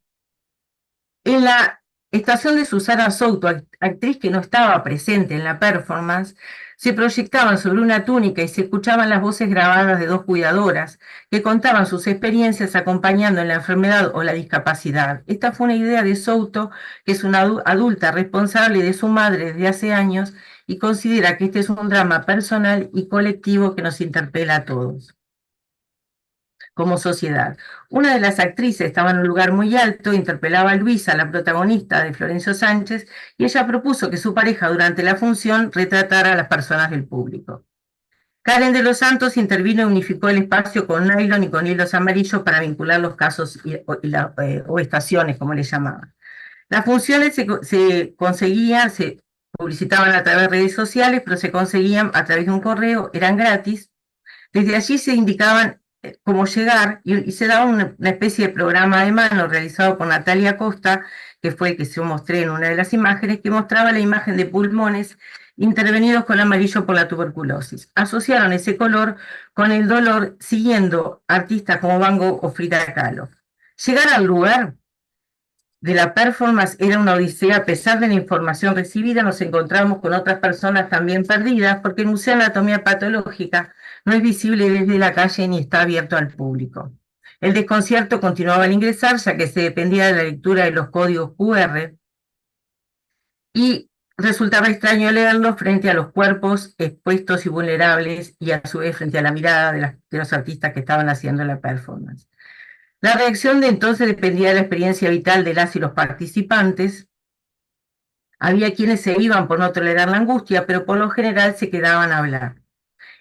En la estación de Susana Souto, actriz que no estaba presente en la performance, se proyectaban sobre una túnica y se escuchaban las voces grabadas de 2 cuidadoras que contaban sus experiencias acompañando en la enfermedad o la discapacidad. Esta fue una idea de Souto, que es una adulta responsable de su madre desde hace años y considera que este es un drama personal y colectivo que nos interpela a todos como sociedad. Una de las actrices estaba en un lugar muy alto, interpelaba a Luisa, la protagonista de Florencio Sánchez, y ella propuso que su pareja durante la función retratara a las personas del público. Karen de los Santos intervino y unificó el espacio con nylon y con hilos amarillos para vincular los casos o estaciones, como le llamaban. Las funciones se conseguían, se publicitaban a través de redes sociales, pero se conseguían a través de un correo, eran gratis. Desde allí se indicaban cómo llegar y se daba una especie de programa de mano realizado por Natalia Costa, que fue el que yo mostré en una de las imágenes, que mostraba la imagen de pulmones intervenidos con amarillo por la tuberculosis. Asociaron ese color con el dolor siguiendo artistas como Van Gogh o Frida Kahlo. Llegar al lugar de la performance era una odisea. A pesar de la información recibida, nos encontramos con otras personas también perdidas, porque el Museo de Anatomía Patológica no es visible desde la calle ni está abierto al público. El desconcierto continuaba al ingresar, ya que se dependía de la lectura de los códigos QR y resultaba extraño leerlos frente a los cuerpos expuestos y vulnerables y a su vez frente a la mirada de los artistas que estaban haciendo la performance. La reacción de entonces dependía de la experiencia vital de las y los participantes. Había quienes se iban por no tolerar la angustia, pero por lo general se quedaban a hablar.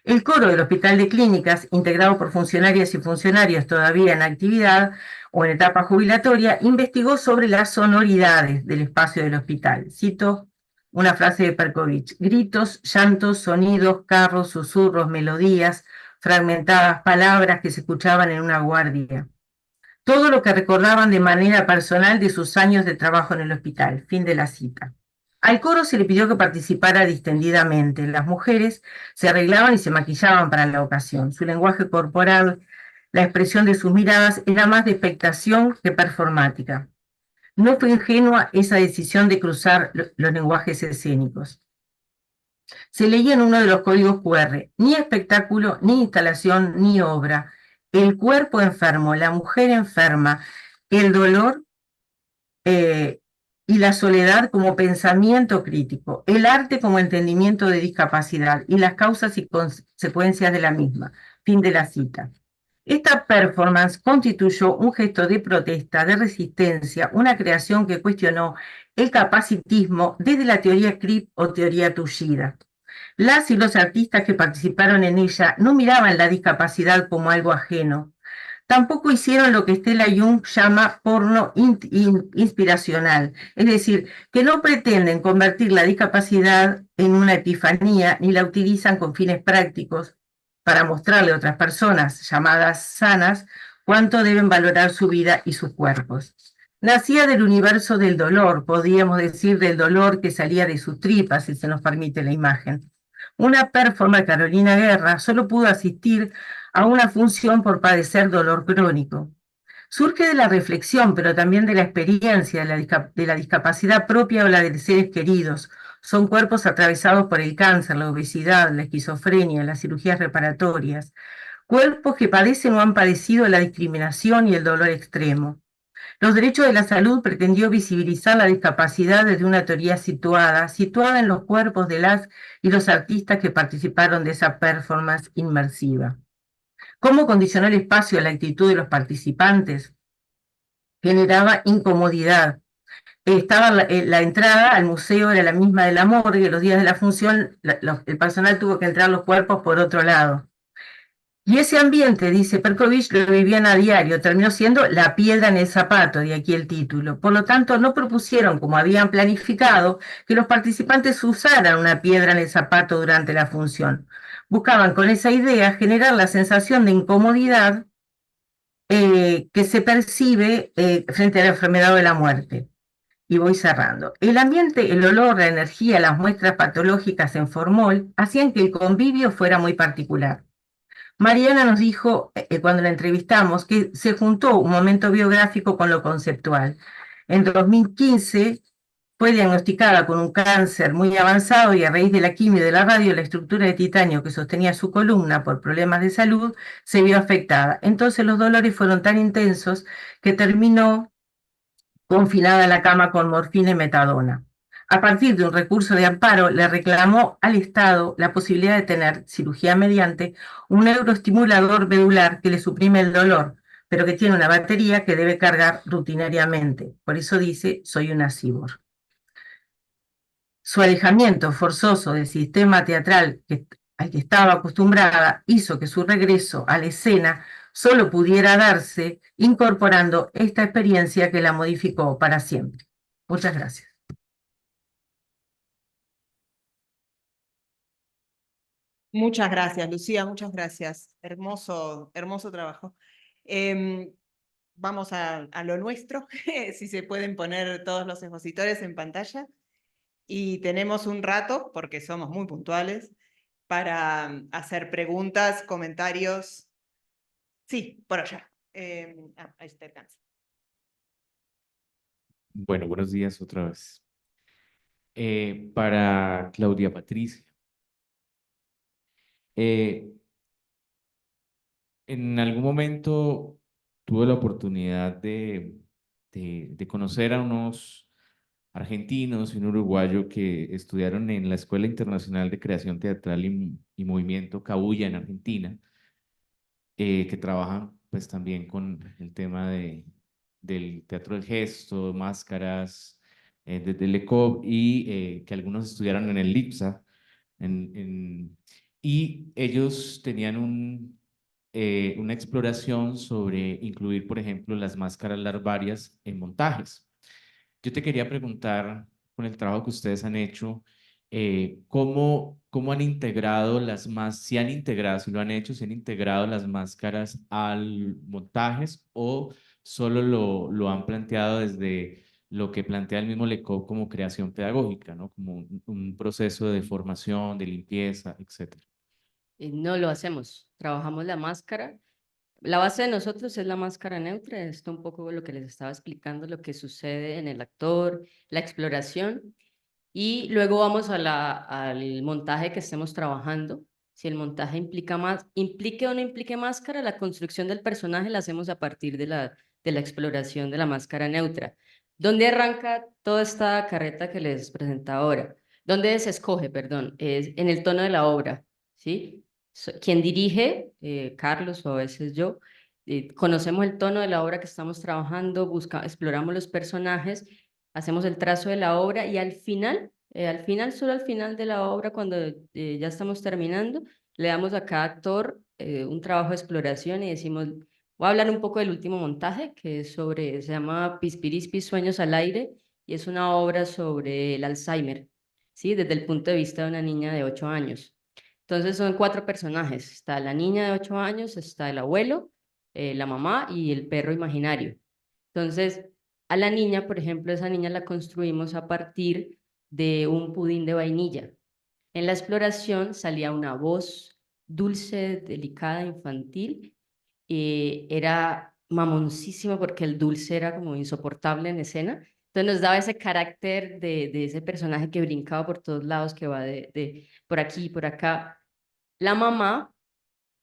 El coro del Hospital de Clínicas, integrado por funcionarias y funcionarios todavía en actividad o en etapa jubilatoria, investigó sobre las sonoridades del espacio del hospital. Cito una frase de Perkovich: gritos, llantos, sonidos, carros, susurros, melodías, fragmentadas palabras que se escuchaban en una guardia. Todo lo que recordaban de manera personal de sus años de trabajo en el hospital. Fin de la cita. Al coro se le pidió que participara distendidamente. Las mujeres se arreglaban y se maquillaban para la ocasión. Su lenguaje corporal, la expresión de sus miradas era más de expectación que performática. No fue ingenua esa decisión de cruzar los lenguajes escénicos. Se leía en uno de los códigos QR: ni espectáculo, ni instalación, ni obra. El cuerpo enfermo, la mujer enferma, el dolor y la soledad como pensamiento crítico, el arte como entendimiento de discapacidad y las causas y consecuencias de la misma. Fin de la cita. Esta performance constituyó un gesto de protesta, de resistencia, una creación que cuestionó el capacitismo desde la teoría Cripp o teoría Tushida. Las y los artistas que participaron en ella no miraban la discapacidad como algo ajeno, Tampoco hicieron lo que Stella Jung llama porno inspiracional, es decir, que no pretenden convertir la discapacidad en una epifanía ni la utilizan con fines prácticos para mostrarle a otras personas llamadas sanas cuánto deben valorar su vida y sus cuerpos. Nacía del universo del dolor, podríamos decir del dolor que salía de sus tripas, si se nos permite la imagen. Una performer, Carolina Guerra, solo pudo asistir a una función por padecer dolor crónico. Surge de la reflexión, pero también de la experiencia de la discapacidad propia o la de seres queridos. Son cuerpos atravesados por el cáncer, la obesidad, la esquizofrenia, las cirugías reparatorias. Cuerpos que padecen o han padecido la discriminación y el dolor extremo. Los derechos de la salud pretendió visibilizar la discapacidad desde una teoría situada en los cuerpos de las y los artistas que participaron de esa performance inmersiva. ¿Cómo condicionó el espacio a la actitud de los participantes? Generaba incomodidad. La entrada al museo era la misma de la morgue, los días de la función el personal tuvo que entrar los cuerpos por otro lado. Y ese ambiente, dice Perkovich, lo vivían a diario, terminó siendo la piedra en el zapato, de aquí el título. Por lo tanto, no propusieron, como habían planificado, que los participantes usaran una piedra en el zapato durante la función. Buscaban con esa idea generar la sensación de incomodidad que se percibe frente a la enfermedad o de la muerte. Y voy cerrando. El ambiente, el olor, la energía, las muestras patológicas en formol hacían que el convivio fuera muy particular. Mariana nos dijo, cuando la entrevistamos, que se juntó un momento biográfico con lo conceptual. En 2015 fue diagnosticada con un cáncer muy avanzado y a raíz de la quimio y de la radio, la estructura de titanio que sostenía su columna por problemas de salud se vio afectada. Entonces los dolores fueron tan intensos que terminó confinada a la cama con morfina y metadona. A partir de un recurso de amparo, le reclamó al Estado la posibilidad de tener, cirugía mediante, un neuroestimulador medular que le suprime el dolor, pero que tiene una batería que debe cargar rutinariamente. Por eso dice, soy una cyborg. Su alejamiento forzoso del sistema teatral al que estaba acostumbrada hizo que su regreso a la escena solo pudiera darse incorporando esta experiencia que la modificó para siempre. Muchas gracias. Muchas gracias, Lucía, muchas gracias. Hermoso, hermoso trabajo. Vamos a lo nuestro, si se pueden poner todos los expositores en pantalla. Y tenemos un rato, porque somos muy puntuales, para hacer preguntas, comentarios. Sí, por allá. Ahí está el alcanza. Bueno, buenos días otra vez. Para Claudia Patricia. En algún momento tuve la oportunidad de conocer a unos argentinos y un uruguayo que estudiaron en la Escuela Internacional de Creación Teatral y Movimiento Cabuya en Argentina, que trabajan pues también con el tema del teatro del gesto, máscaras, desde el ECOB y que algunos estudiaron en el LIPSA. Y ellos tenían una exploración sobre incluir, por ejemplo, las máscaras larvarias en montajes. Yo te quería preguntar, con el trabajo que ustedes han hecho, ¿cómo han integrado si han integrado, si lo han hecho, si han integrado las máscaras al montajes o solo lo han planteado desde lo que plantea el mismo LECOB como creación pedagógica, ¿no? Como un proceso de formación, de limpieza, etcétera? No lo hacemos, trabajamos la máscara. La base de nosotros es la máscara neutra, esto un poco lo que les estaba explicando, lo que sucede en el actor, la exploración, y luego vamos al montaje que estemos trabajando. Si el montaje implique o no implique máscara, la construcción del personaje la hacemos a partir de la exploración de la máscara neutra. ¿Dónde arranca toda esta carreta que les presenta ahora? ¿Dónde se escoge, perdón? Es en el tono de la obra, ¿sí? Quien dirige, Carlos o a veces yo, conocemos el tono de la obra que estamos trabajando, exploramos los personajes, hacemos el trazo de la obra y solo al final de la obra, cuando ya estamos terminando, le damos a cada actor un trabajo de exploración y decimos, Voy a hablar un poco del último montaje, que es sobre, se llama Pispirispis, Sueños al Aire, y es una obra sobre el Alzheimer, ¿sí? Desde el punto de vista de una niña de 8 años. Entonces son 4 personajes. Está la niña de 8 años, está el abuelo, la mamá y el perro imaginario. Entonces, a la niña, por ejemplo, esa niña la construimos a partir de un pudín de vainilla. En la exploración salía una voz dulce, delicada, infantil. Era mamoncísimo porque el dulce era como insoportable en escena. Entonces nos daba ese carácter de ese personaje que brincaba por todos lados, que va de por aquí y por acá. La mamá,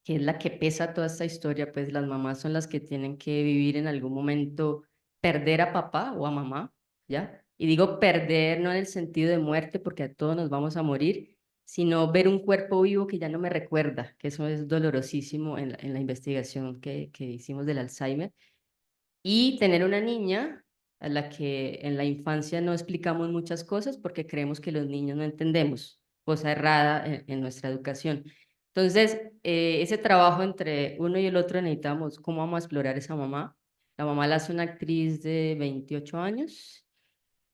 que es la que pesa toda esta historia, pues las mamás son las que tienen que vivir en algún momento, perder a papá o a mamá, ¿ya? Y digo perder no en el sentido de muerte, porque a todos nos vamos a morir, sino ver un cuerpo vivo que ya no me recuerda, que eso es dolorosísimo en la investigación que hicimos del Alzheimer. Y tener una niña a la que en la infancia no explicamos muchas cosas porque creemos que los niños no entendemos, cosa errada en nuestra educación. Entonces, ese trabajo entre uno y el otro necesitamos cómo vamos a explorar esa mamá. La mamá la hace una actriz de 28 años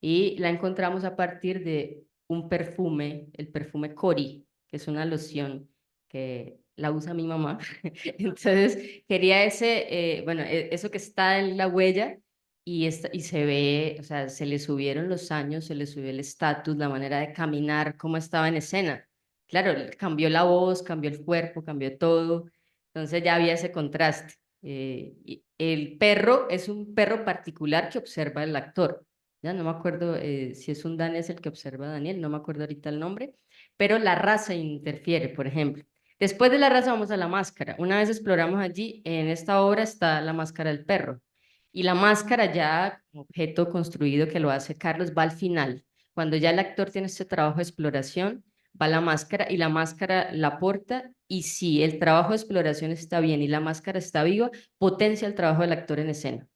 y la encontramos a partir de un perfume, el perfume Cori, que es una loción que la usa mi mamá. Entonces, quería ese, bueno, eso que está en la huella y se ve, o sea, se le subieron los años, se le subió el estatus, la manera de caminar, cómo estaba en escena. Claro, cambió la voz, cambió el cuerpo, cambió todo. Entonces ya había ese contraste. Y el perro es un perro particular que observa el actor. Ya no me acuerdo si es un danés el que observa a Daniel, no me acuerdo ahorita el nombre, pero la raza interfiere, por ejemplo. Después de la raza vamos a la máscara. Una vez exploramos allí, en esta obra está la máscara del perro. Y la máscara ya, objeto construido que lo hace Carlos, va al final. Cuando ya el actor tiene este trabajo de exploración, va la máscara y la máscara la aporta. Y si el trabajo de exploración está bien y la máscara está viva, potencia el trabajo del actor en escena.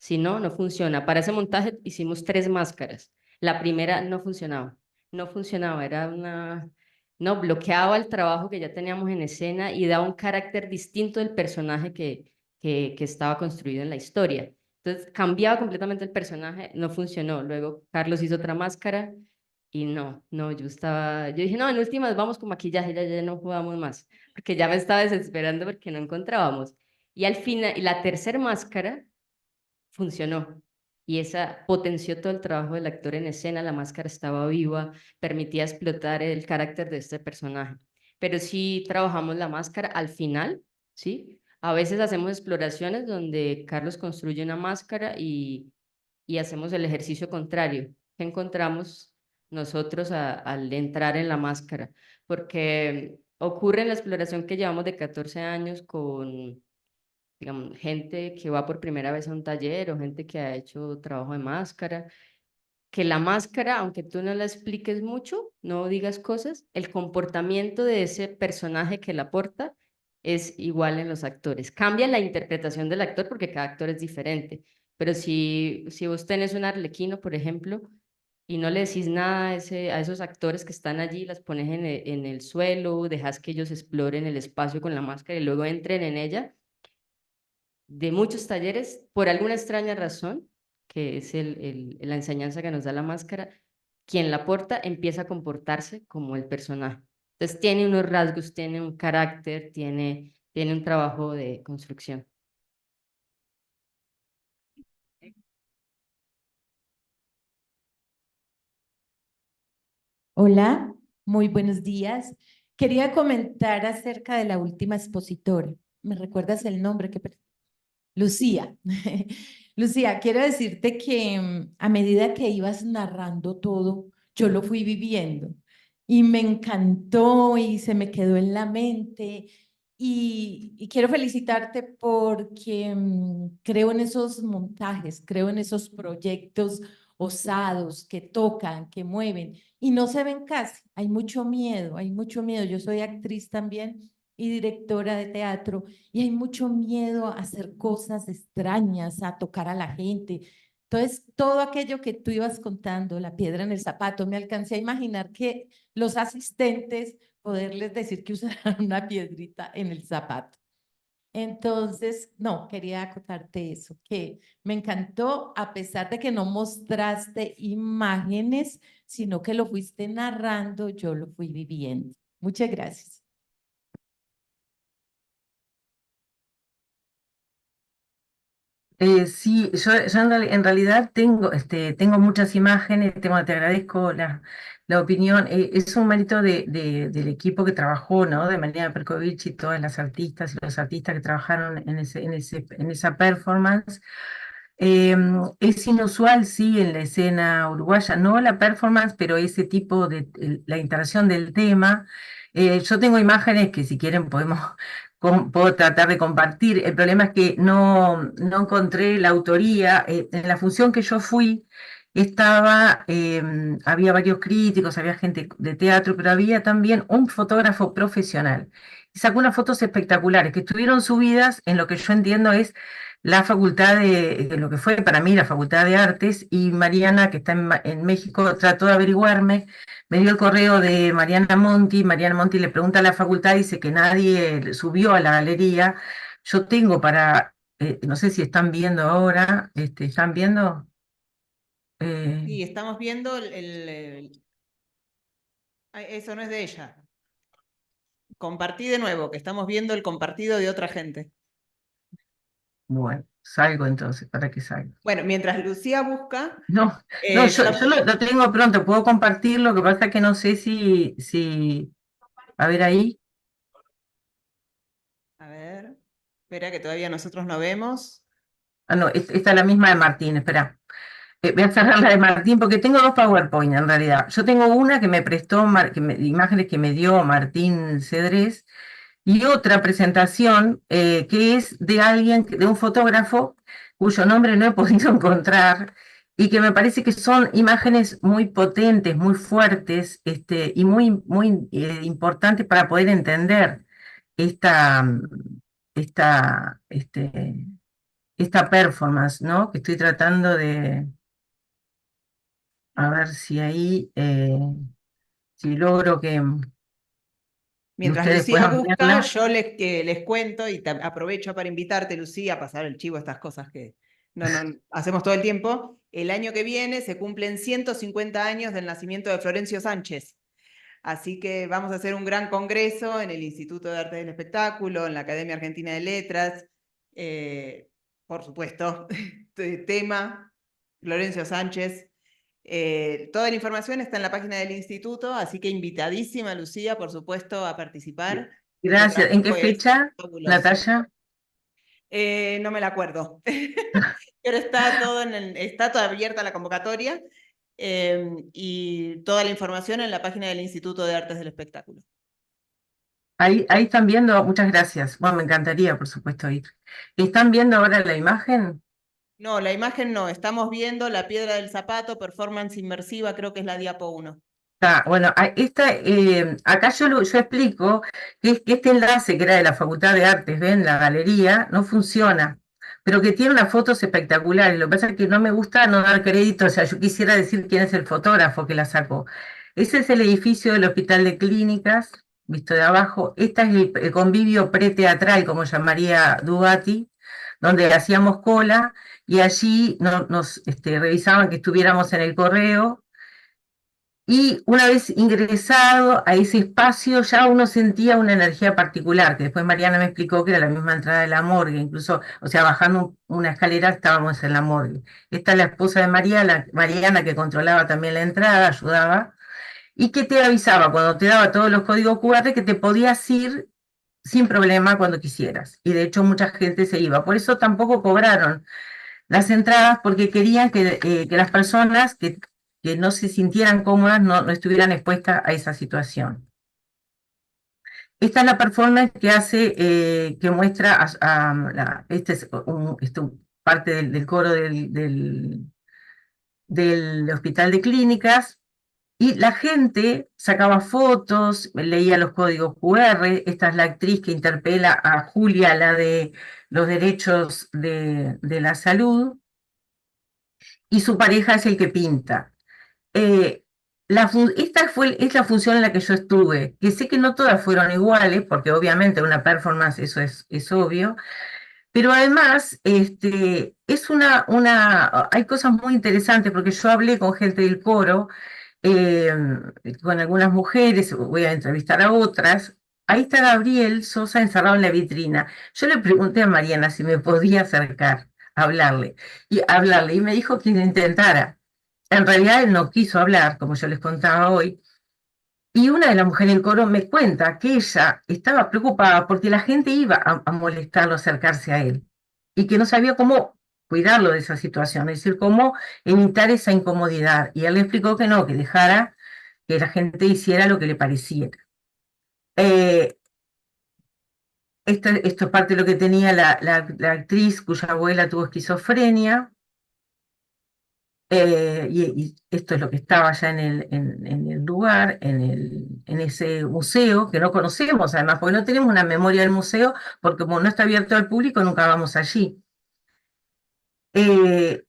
Si no, no funciona. Para ese montaje hicimos 3 máscaras. La primera no funcionaba. No funcionaba, era una... No, bloqueaba el trabajo que ya teníamos en escena y daba un carácter distinto del personaje que estaba construido en la historia. Entonces cambiaba completamente el personaje, no funcionó. Luego Carlos hizo otra máscara y yo dije, no, en últimas vamos con maquillaje, ya no jugamos más, porque ya me estaba desesperando porque no encontrábamos. Y al final, y la tercera máscara funcionó. Y esa potenció todo el trabajo del actor en escena, la máscara estaba viva, permitía explotar el carácter de este personaje. Pero sí trabajamos la máscara al final, ¿sí? A veces hacemos exploraciones donde Carlos construye una máscara y hacemos el ejercicio contrario. ¿Qué encontramos nosotros al entrar en la máscara? Porque ocurre en la exploración que llevamos de 14 años con digamos, gente que va por primera vez a un taller o gente que ha hecho trabajo de máscara, que la máscara, aunque tú no la expliques mucho, no digas cosas, el comportamiento de ese personaje que la porta es igual en los actores. Cambia la interpretación del actor porque cada actor es diferente, pero si vos tenés un arlequino, por ejemplo, y no le decís nada a esos actores que están allí, las pones en el suelo, dejas que ellos exploren el espacio con la máscara y luego entren en ella, de muchos talleres, por alguna extraña razón, que es la enseñanza que nos da la máscara, quien la porta empieza a comportarse como el personaje. Entonces tiene unos rasgos, tiene un carácter, tiene un trabajo de construcción. Hola, muy buenos días. Quería comentar acerca de la última expositora. ¿Me recuerdas el nombre? Lucía. Lucía, quiero decirte que a medida que ibas narrando todo, yo lo fui viviendo y me encantó y se me quedó en la mente. Y quiero felicitarte porque creo en esos montajes, creo en esos proyectos osados que tocan, que mueven y no se ven casi. Hay mucho miedo, hay mucho miedo. Yo soy actriz también y directora de teatro y hay mucho miedo a hacer cosas extrañas, a tocar a la gente. Entonces, todo aquello que tú ibas contando, la piedra en el zapato, me alcancé a imaginar que los asistentes poderles decir que usaran una piedrita en el zapato. Entonces, no, quería acotarte eso, que me encantó, a pesar de que no mostraste imágenes, sino que lo fuiste narrando, yo lo fui viviendo. Muchas gracias. Sí, yo en realidad tengo, tengo muchas imágenes, te agradezco la opinión. Es un mérito del equipo que trabajó, ¿no? De Marina Perkovich y todas las artistas y los artistas que trabajaron en esa performance. Es inusual, sí, en la escena uruguaya, no la performance, pero ese tipo de la interacción del tema. Yo tengo imágenes que si quieren podemos, puedo tratar de compartir. El problema es que no encontré la autoría. En la función que yo fui había varios críticos, había gente de teatro, pero había también un fotógrafo profesional. Y sacó unas fotos espectaculares que estuvieron subidas en lo que yo entiendo es la facultad de lo que fue para mí la Facultad de Artes, y Mariana, que está en México, trató de averiguarme, me dio el correo de Mariana Monti le pregunta a la facultad, dice que nadie subió a la galería. Yo tengo no sé si están viendo ahora, ¿están viendo? Sí, estamos viendo eso no es de ella. Compartí de nuevo, que estamos viendo el compartido de otra gente. Bueno, salgo entonces, para que salga. Bueno, mientras Lucía busca, No, yo lo tengo pronto, puedo compartir, lo que pasa es que no sé si, a ver ahí. a ver, espera que todavía nosotros no vemos. Ah, no, esta es la misma de Martín, espera. Voy a cerrar la de Martín porque tengo dos PowerPoint en realidad. Yo tengo una que me prestó, imágenes que me dio Martín Cedrés, y otra presentación que es de alguien, de un fotógrafo cuyo nombre no he podido encontrar, y que me parece que son imágenes muy potentes, muy fuertes, y muy importantes para poder entender esta, esta, este, esta performance, ¿no? Que estoy tratando de, a ver si ahí, si logro que Mientras ustedes Lucía puedan busca, verla. yo les cuento y aprovecho para invitarte, Lucía, a pasar el chivo, estas cosas que no hacemos todo el tiempo. El año que viene se cumplen 150 años del nacimiento de Florencio Sánchez. Así que vamos a hacer un gran congreso en el Instituto de Artes del Espectáculo, en la Academia Argentina de Letras. Por supuesto, tema, Florencio Sánchez. Toda la información está en la página del instituto, así que invitadísima, Lucía, por supuesto, a participar. Gracias. ¿En qué fecha, Fabuloso. Natalia? No me la acuerdo, pero está toda abierta la convocatoria y toda la información en la página del Instituto de Artes del Espectáculo. Ahí están viendo, muchas gracias. Bueno, me encantaría, por supuesto, ir. ¿Están viendo ahora la imagen? No, la imagen no, estamos viendo La Piedra del Zapato, performance inmersiva, creo que es la diapo 1. Bueno, acá yo explico que este enlace que era de la Facultad de Artes, ven, la galería, no funciona, pero que tiene unas fotos espectaculares. Lo que pasa es que no me gusta no dar crédito, o sea, yo quisiera decir quién es el fotógrafo que la sacó. Ese es el edificio del Hospital de Clínicas, visto de abajo. Este es el convivio preteatral, como llamaría Dugatti, donde hacíamos cola y allí nos revisaban que estuviéramos en el correo. Y una vez ingresado a ese espacio, ya uno sentía una energía particular, que después Mariana me explicó que era la misma entrada de la morgue, incluso, o sea, bajando una escalera estábamos en la morgue. Esta es la esposa de Mariana, que controlaba también la entrada, ayudaba, y que te avisaba cuando te daba todos los códigos QR que te podías ir sin problema cuando quisieras. Y de hecho mucha gente se iba. Por eso tampoco cobraron las entradas, porque querían que las personas que no se sintieran cómodas no estuvieran expuestas a esa situación. Esta es la performance que hace, que muestra, este es parte del coro del Hospital de Clínicas, y la gente sacaba fotos, leía los códigos QR. Esta es la actriz que interpela a Julia, la de los derechos de la salud, y su pareja es el que pinta. es la función en la que yo estuve, que sé que no todas fueron iguales, porque obviamente una performance, eso es obvio, pero además hay cosas muy interesantes, porque yo hablé con gente del coro, eh, con algunas mujeres, voy a entrevistar a otras. Ahí está Gabriel Sosa encerrado en la vitrina. Yo le pregunté a Mariana si me podía acercar a hablarle, y me dijo que lo intentara. En realidad él no quiso hablar, como yo les contaba hoy, y una de las mujeres del coro me cuenta que ella estaba preocupada porque la gente iba a molestarlo, a acercarse a él, y que no sabía cómo cuidarlo de esa situación, es decir, cómo evitar esa incomodidad. Y él le explicó que no, que dejara que la gente hiciera lo que le pareciera. Esto es parte de lo que tenía la actriz cuya abuela tuvo esquizofrenia. Y esto es lo que estaba ya en el lugar, en ese museo, que no conocemos además, porque no tenemos una memoria del museo, porque como no está abierto al público, nunca vamos allí. Esta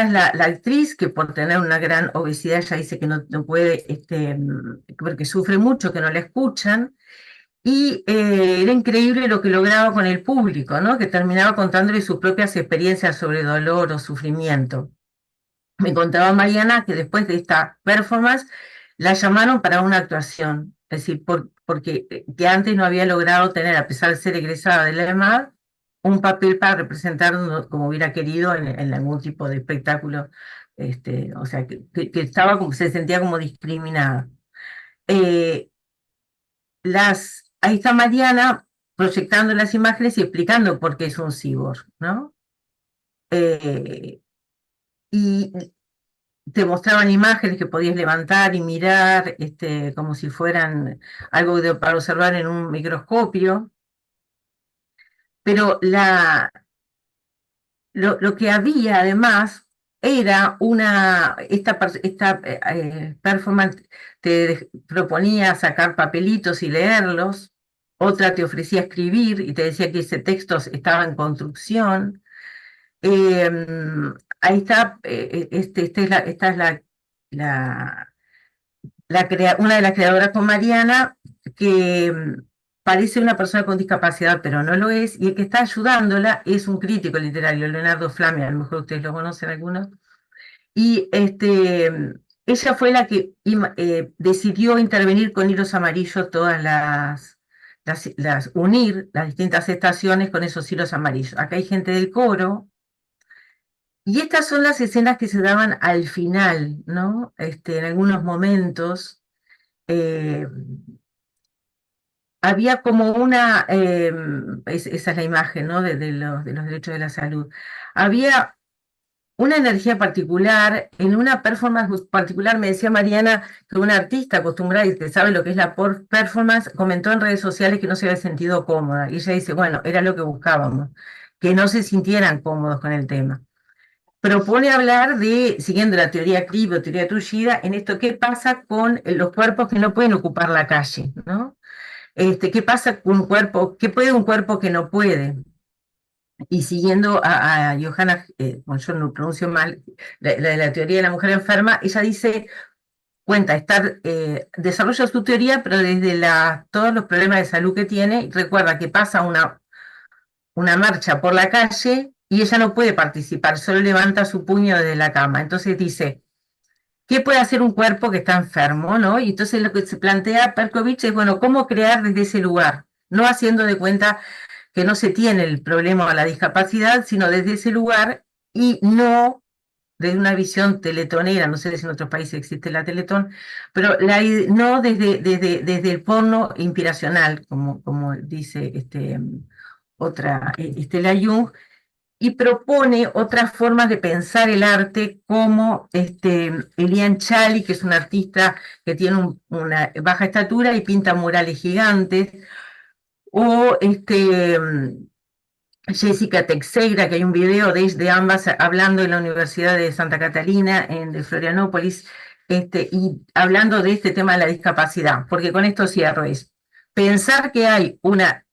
es la actriz que por tener una gran obesidad ya dice que no puede, porque sufre mucho, que no la escuchan. Y era increíble lo que lograba con el público, ¿no? Que terminaba contándole sus propias experiencias sobre dolor o sufrimiento. Me contaba Mariana que después de esta performance la llamaron para una actuación, es decir, porque que antes no había logrado tener, a pesar de ser egresada de la EMAD, un papel para representar como hubiera querido en algún tipo de espectáculo, o sea, que estaba como, se sentía como discriminada. Ahí está Mariana proyectando las imágenes y explicando por qué es un cyborg, ¿no? Y te mostraban imágenes que podías levantar y mirar, como si fueran algo para observar en un microscopio. Pero lo que había además era esta performance te proponía sacar papelitos y leerlos, otra te ofrecía escribir y te decía que ese texto estaba en construcción. Ahí está, esta es una de las creadoras con Mariana, que parece una persona con discapacidad, pero no lo es, y el que está ayudándola es un crítico literario, Leonardo Flame, a lo mejor ustedes lo conocen algunos, y ella fue la que decidió intervenir con hilos amarillos todas unir las distintas estaciones con esos hilos amarillos. Acá hay gente del coro, y estas son las escenas que se daban al final, ¿no? En algunos momentos había como esa es la imagen, ¿no? De los derechos de la salud. Había una energía particular, en una performance particular. Me decía Mariana que una artista acostumbrada y que sabe lo que es la performance, comentó en redes sociales que no se había sentido cómoda. Y ella dice, bueno, era lo que buscábamos, que no se sintieran cómodos con el tema. Propone hablar de, siguiendo la teoría Cribbe o teoría Tullida, en esto, qué pasa con los cuerpos que no pueden ocupar la calle, ¿no? ¿Qué pasa con un cuerpo, qué puede un cuerpo que no puede? Y siguiendo a Johanna, bueno, yo no pronuncio mal, la teoría de la mujer enferma, ella cuenta, desarrolla su teoría, pero desde todos los problemas de salud que tiene, y recuerda que pasa una marcha por la calle y ella no puede participar, solo levanta su puño desde la cama. Entonces dice, ¿qué puede hacer un cuerpo que está enfermo, no? Y entonces lo que se plantea Perkovich es, bueno, ¿cómo crear desde ese lugar? No haciendo de cuenta que no se tiene el problema o la discapacidad, sino desde ese lugar, y no desde una visión teletonera, no sé si en otros países existe la teletón, pero no desde el porno inspiracional, como dice Estela Jung, y propone otras formas de pensar el arte, como Elian Chali, que es un artista que tiene una baja estatura y pinta murales gigantes, o Jessica Teixeira, que hay un video de ambas hablando en la Universidad de Santa Catalina, de Florianópolis, y hablando de este tema de la discapacidad, porque con esto cierro pensar que hay una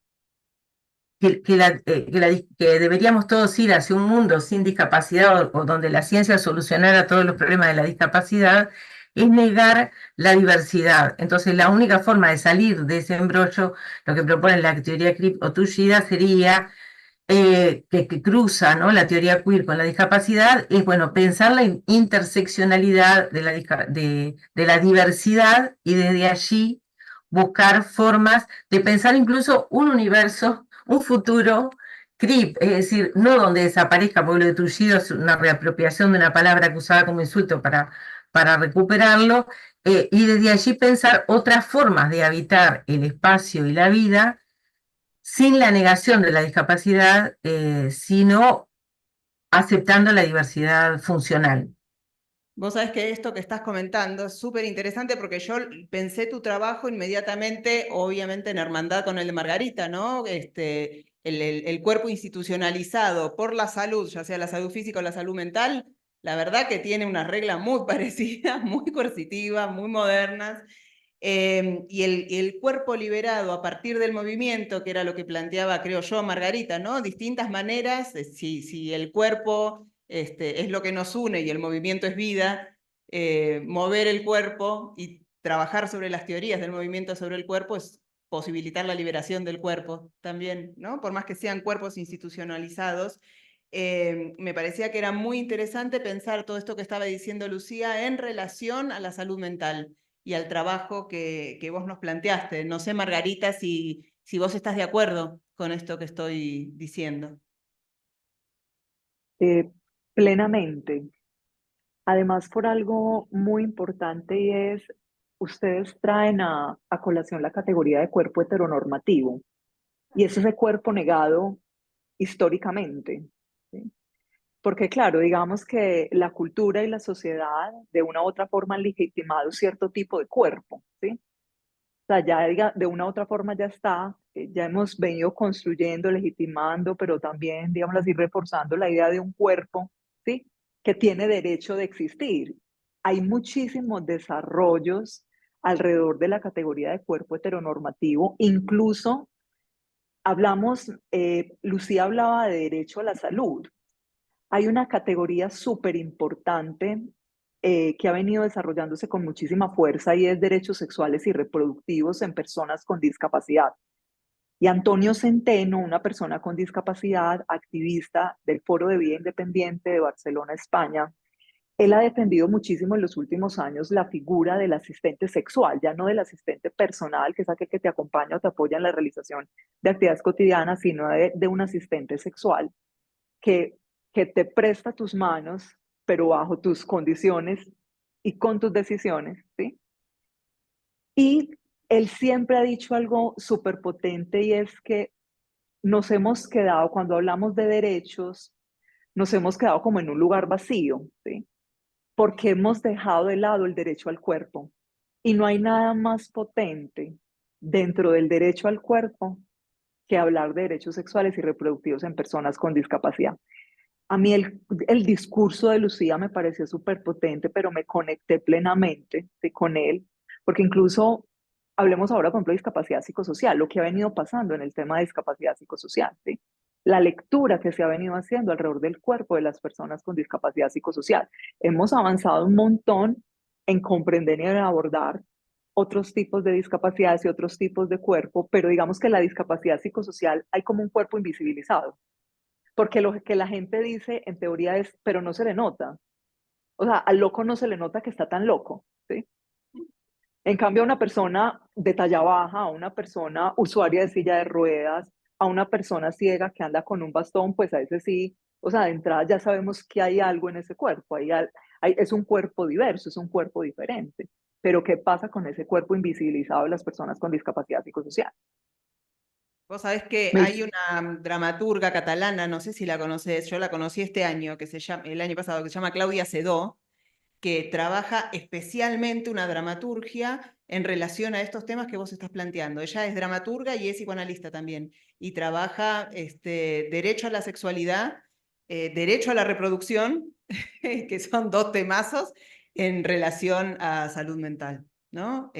que deberíamos todos ir hacia un mundo sin discapacidad o donde la ciencia solucionara todos los problemas de la discapacidad, es negar la diversidad. Entonces, la única forma de salir de ese embrollo, lo que propone la teoría Cribb o Tushida, sería que cruza, ¿no?, la teoría queer con la discapacidad, es, bueno, pensar la interseccionalidad de la diversidad y desde allí buscar formas de pensar incluso un universo, un futuro Cribb, es decir, no donde desaparezca, porque lo de Tullido es una reapropiación de una palabra que usaba como insulto para recuperarlo, y desde allí pensar otras formas de habitar el espacio y la vida sin la negación de la discapacidad, sino aceptando la diversidad funcional. Vos sabés que esto que estás comentando es súper interesante porque yo pensé tu trabajo inmediatamente, obviamente en hermandad con el de Margarita, ¿no? El cuerpo institucionalizado por la salud, ya sea la salud física o la salud mental, la verdad que tiene unas reglas muy parecidas, muy coercitivas, muy modernas. Y el cuerpo liberado a partir del movimiento, que era lo que planteaba, creo yo, Margarita, ¿no? Distintas maneras, si el cuerpo es lo que nos une y el movimiento es vida, mover el cuerpo y trabajar sobre las teorías del movimiento sobre el cuerpo es posibilitar la liberación del cuerpo también, ¿no? Por más que sean cuerpos institucionalizados. Me parecía que era muy interesante pensar todo esto que estaba diciendo Lucía en relación a la salud mental y al trabajo que vos nos planteaste. No sé, Margarita, si vos estás de acuerdo con esto que estoy diciendo. Plenamente. Además, por algo muy importante y es, ustedes traen a colación la categoría de cuerpo heteronormativo y es ese cuerpo negado históricamente, ¿sí? Porque claro, digamos que la cultura y la sociedad de una u otra forma han legitimado cierto tipo de cuerpo, ¿sí? O sea, ya de una u otra forma ya está, ya hemos venido construyendo, legitimando, pero también, digamos así, reforzando la idea de un cuerpo, ¿sí?, que tiene derecho de existir. Hay muchísimos desarrollos alrededor de la categoría de cuerpo heteronormativo, incluso hablamos, Lucía hablaba de derecho a la salud. Hay una categoría súper importante que ha venido desarrollándose con muchísima fuerza y es derechos sexuales y reproductivos en personas con discapacidad. Y Antonio Centeno, una persona con discapacidad, activista del Foro de Vida Independiente de Barcelona, España, él ha defendido muchísimo en los últimos años la figura del asistente sexual, ya no del asistente personal, que es aquel que te acompaña o te apoya en la realización de actividades cotidianas, sino de un asistente sexual que, que te presta tus manos, pero bajo tus condiciones y con tus decisiones, ¿sí? Y él siempre ha dicho algo súper potente y es que nos hemos quedado, cuando hablamos de derechos, nos hemos quedado como en un lugar vacío, ¿sí? Porque hemos dejado de lado el derecho al cuerpo. Y no hay nada más potente dentro del derecho al cuerpo que hablar de derechos sexuales y reproductivos en personas con discapacidad. A mí el discurso de Lucía me pareció súper potente, pero me conecté plenamente, ¿sí?, con él, porque incluso hablemos ahora, por ejemplo, de discapacidad psicosocial, lo que ha venido pasando en el tema de discapacidad psicosocial, ¿sí? La lectura que se ha venido haciendo alrededor del cuerpo de las personas con discapacidad psicosocial. Hemos avanzado un montón en comprender y en abordar otros tipos de discapacidades y otros tipos de cuerpo, pero digamos que la discapacidad psicosocial hay como un cuerpo invisibilizado, porque lo que la gente dice en teoría es, pero no se le nota. O sea, al loco no se le nota que está tan loco, ¿sí? En cambio, a una persona de talla baja, a una persona usuaria de silla de ruedas, a una persona ciega que anda con un bastón, pues a ese sí, o sea, de entrada ya sabemos que hay algo en ese cuerpo, es un cuerpo diverso, es un cuerpo diferente. Pero ¿qué pasa con ese cuerpo invisibilizado de las personas con discapacidad psicosocial? Vos sabés que Me hay una dramaturga catalana, no sé si la conoces, yo la conocí este año, el año pasado, que se llama Claudia Sedó, que trabaja especialmente una dramaturgia en relación a estos temas que vos estás planteando. Ella es dramaturga y es psicoanalista también, y trabaja derecho a la sexualidad, derecho a la reproducción, que son dos temazos en relación a salud mental, ¿no?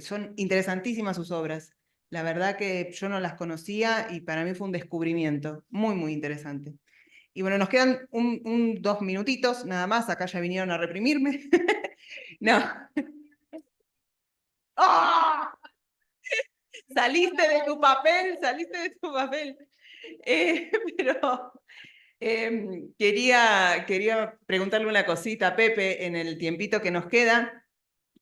Son interesantísimas sus obras. La verdad que yo no las conocía y para mí fue un descubrimiento muy, muy interesante. Y bueno, nos quedan 2 minutitos nada más, acá ya vinieron a reprimirme. No. ¡Ah! Saliste de tu papel, saliste de tu papel. Pero quería preguntarle una cosita a Pepe en el tiempito que nos queda.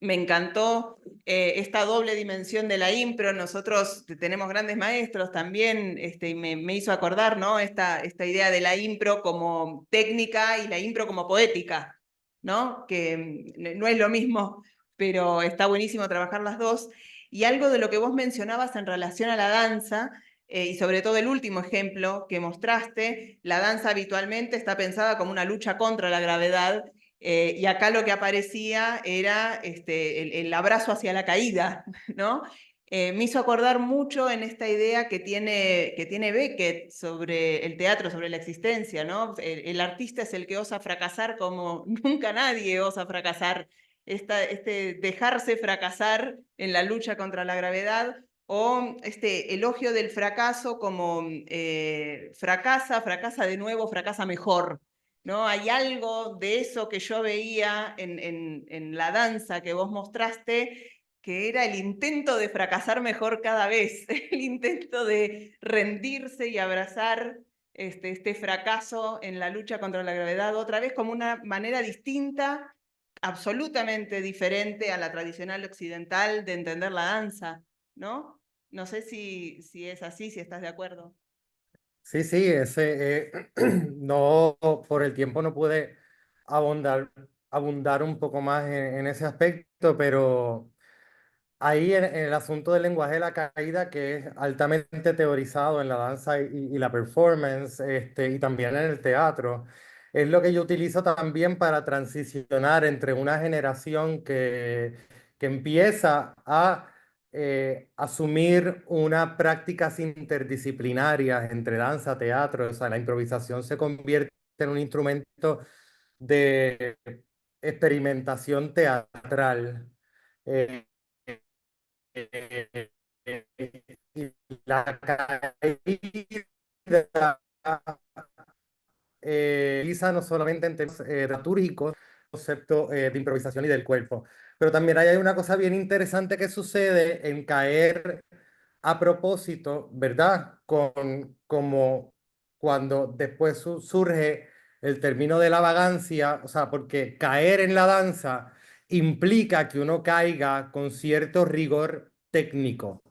Me encantó esta doble dimensión de la impro. Nosotros tenemos grandes maestros también, y me hizo acordar, ¿no? Esta idea de la impro como técnica y la impro como poética, ¿no? Que no es lo mismo, pero está buenísimo trabajar las dos. Y algo de lo que vos mencionabas en relación a la danza, y sobre todo el último ejemplo que mostraste, la danza habitualmente está pensada como una lucha contra la gravedad, y acá lo que aparecía era el abrazo hacia la caída, ¿no? Me hizo acordar mucho en esta idea que tiene Beckett sobre el teatro, sobre la existencia, ¿no? El artista es el que osa fracasar como nunca nadie osa fracasar. Este dejarse fracasar en la lucha contra la gravedad, o este elogio del fracaso como fracasa de nuevo, fracasa mejor, ¿no? Hay algo de eso que yo veía en la danza que vos mostraste, que era el intento de fracasar mejor cada vez, el intento de rendirse y abrazar este fracaso en la lucha contra la gravedad otra vez como una manera distinta, absolutamente diferente a la tradicional occidental de entender la danza, ¿no? No sé si es así, si estás de acuerdo. Sí, sí, no, por el tiempo no pude abundar un poco más en ese aspecto, pero ahí en el asunto del lenguaje de la caída, que es altamente teorizado en la danza y la performance, y también en el teatro, es lo que yo utilizo también para transicionar entre una generación que empieza a asumir unas prácticas interdisciplinarias entre danza, teatro, o sea, la improvisación se convierte en un instrumento de experimentación teatral. Eh, y la caída utiliza no solamente en temas dramatúrgicos, concepto de improvisación y del cuerpo, pero también hay una cosa bien interesante que sucede en caer a propósito, ¿verdad? Como cuando después surge el término de la vagancia, o sea, porque caer en la danza implica que uno caiga con cierto rigor técnico,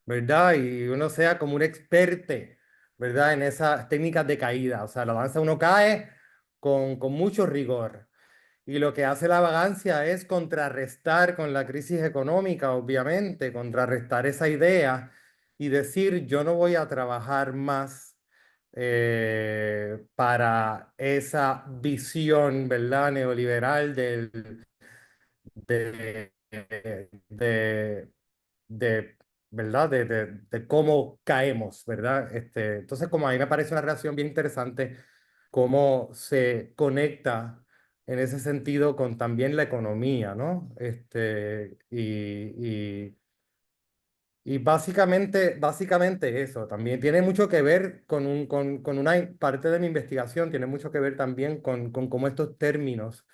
¿verdad? Y uno sea como un experte, ¿verdad? En esas técnicas de caída. O sea, la danza uno cae con mucho rigor. Y lo que hace la vagancia es contrarrestar con la crisis económica, obviamente, contrarrestar esa idea y decir, yo no voy a trabajar más para esa visión, ¿verdad? Neoliberal de, de, ¿verdad? De cómo caemos, ¿verdad? Entonces, como a mí me parece una relación bien interesante, cómo se conecta en ese sentido con también la economía, ¿no? Y básicamente eso, también tiene mucho que ver con una parte de mi investigación, tiene mucho que ver también con cómo estos términos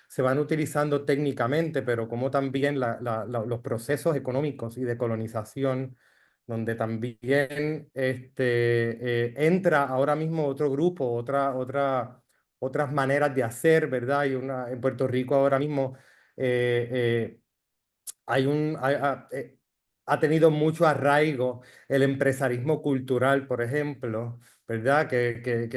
se van utilizando técnicamente, pero como también los procesos económicos y de colonización, donde también entra ahora mismo otro grupo, otras maneras de hacer, ¿verdad? En Puerto Rico ahora mismo eh, eh, ha tenido mucho arraigo el empresarismo cultural, por ejemplo, ¿verdad? Que es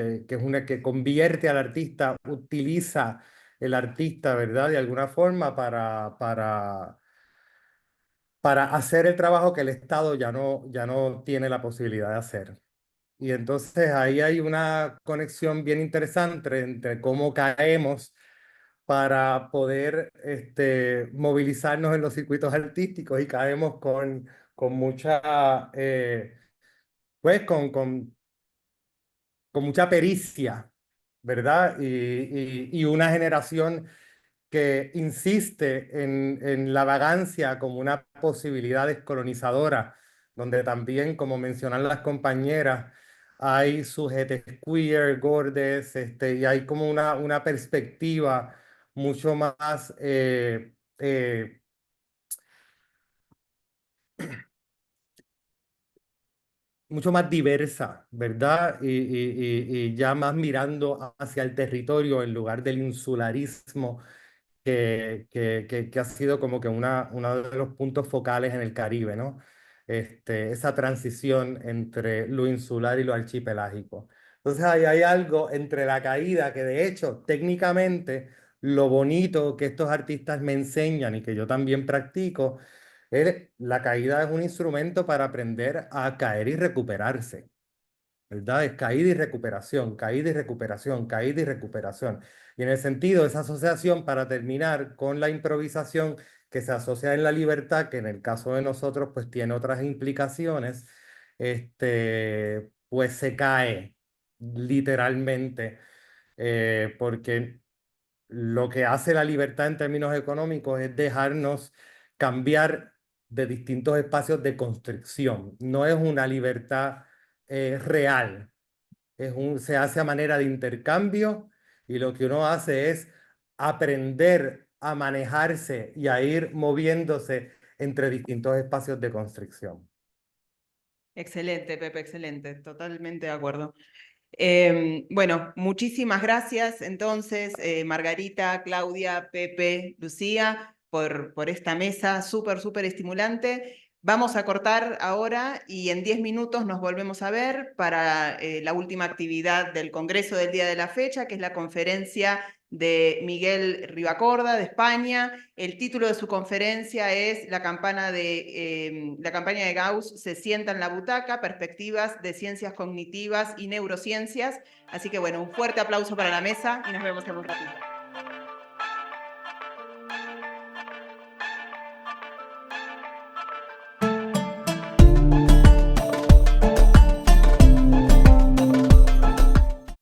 que convierte al artista, utiliza el artista, ¿verdad? De alguna forma para hacer el trabajo que el Estado ya no tiene la posibilidad de hacer. Y entonces ahí hay una conexión bien interesante entre cómo caemos para poder movilizarnos en los circuitos artísticos y caemos con mucha, pues con mucha pericia, ¿verdad? Y una generación que insiste en la vagancia como una posibilidad descolonizadora donde también, como mencionan las compañeras, hay sujetos queer, gordes, y hay como una perspectiva mucho más mucho más diversa, ¿verdad? Y ya más mirando hacia el territorio en lugar del insularismo que ha sido como que uno de los puntos focales en el Caribe, ¿no? Esa transición entre lo insular y lo archipelágico. Entonces ahí hay algo entre la caída que de hecho técnicamente lo bonito que estos artistas me enseñan y que yo también practico, la caída es un instrumento para aprender a caer y recuperarse. ¿Verdad? Es caída y recuperación, caída y recuperación, caída y recuperación. Y en el sentido, esa asociación para terminar con la improvisación que se asocia en la libertad, que en el caso de nosotros pues tiene otras implicaciones, pues se cae literalmente, porque lo que hace la libertad en términos económicos es dejarnos cambiar de distintos espacios de construcción. No es una libertad real, se hace a manera de intercambio y lo que uno hace es aprender a manejarse y a ir moviéndose entre distintos espacios de construcción. Excelente, Pepe, excelente, totalmente de acuerdo. Bueno, muchísimas gracias entonces, Margarita, Claudia, Pepe, Lucía, por esta mesa súper estimulante. Vamos a cortar ahora y en 10 minutos nos volvemos a ver para la última actividad del Congreso del día de la fecha, que es la conferencia de Miguel Rivacorda, de España. El título de su conferencia es la campaña de Gauss se sienta en la butaca, perspectivas de ciencias cognitivas y neurociencias. Así que bueno, un fuerte aplauso para la mesa y nos vemos en un ratito.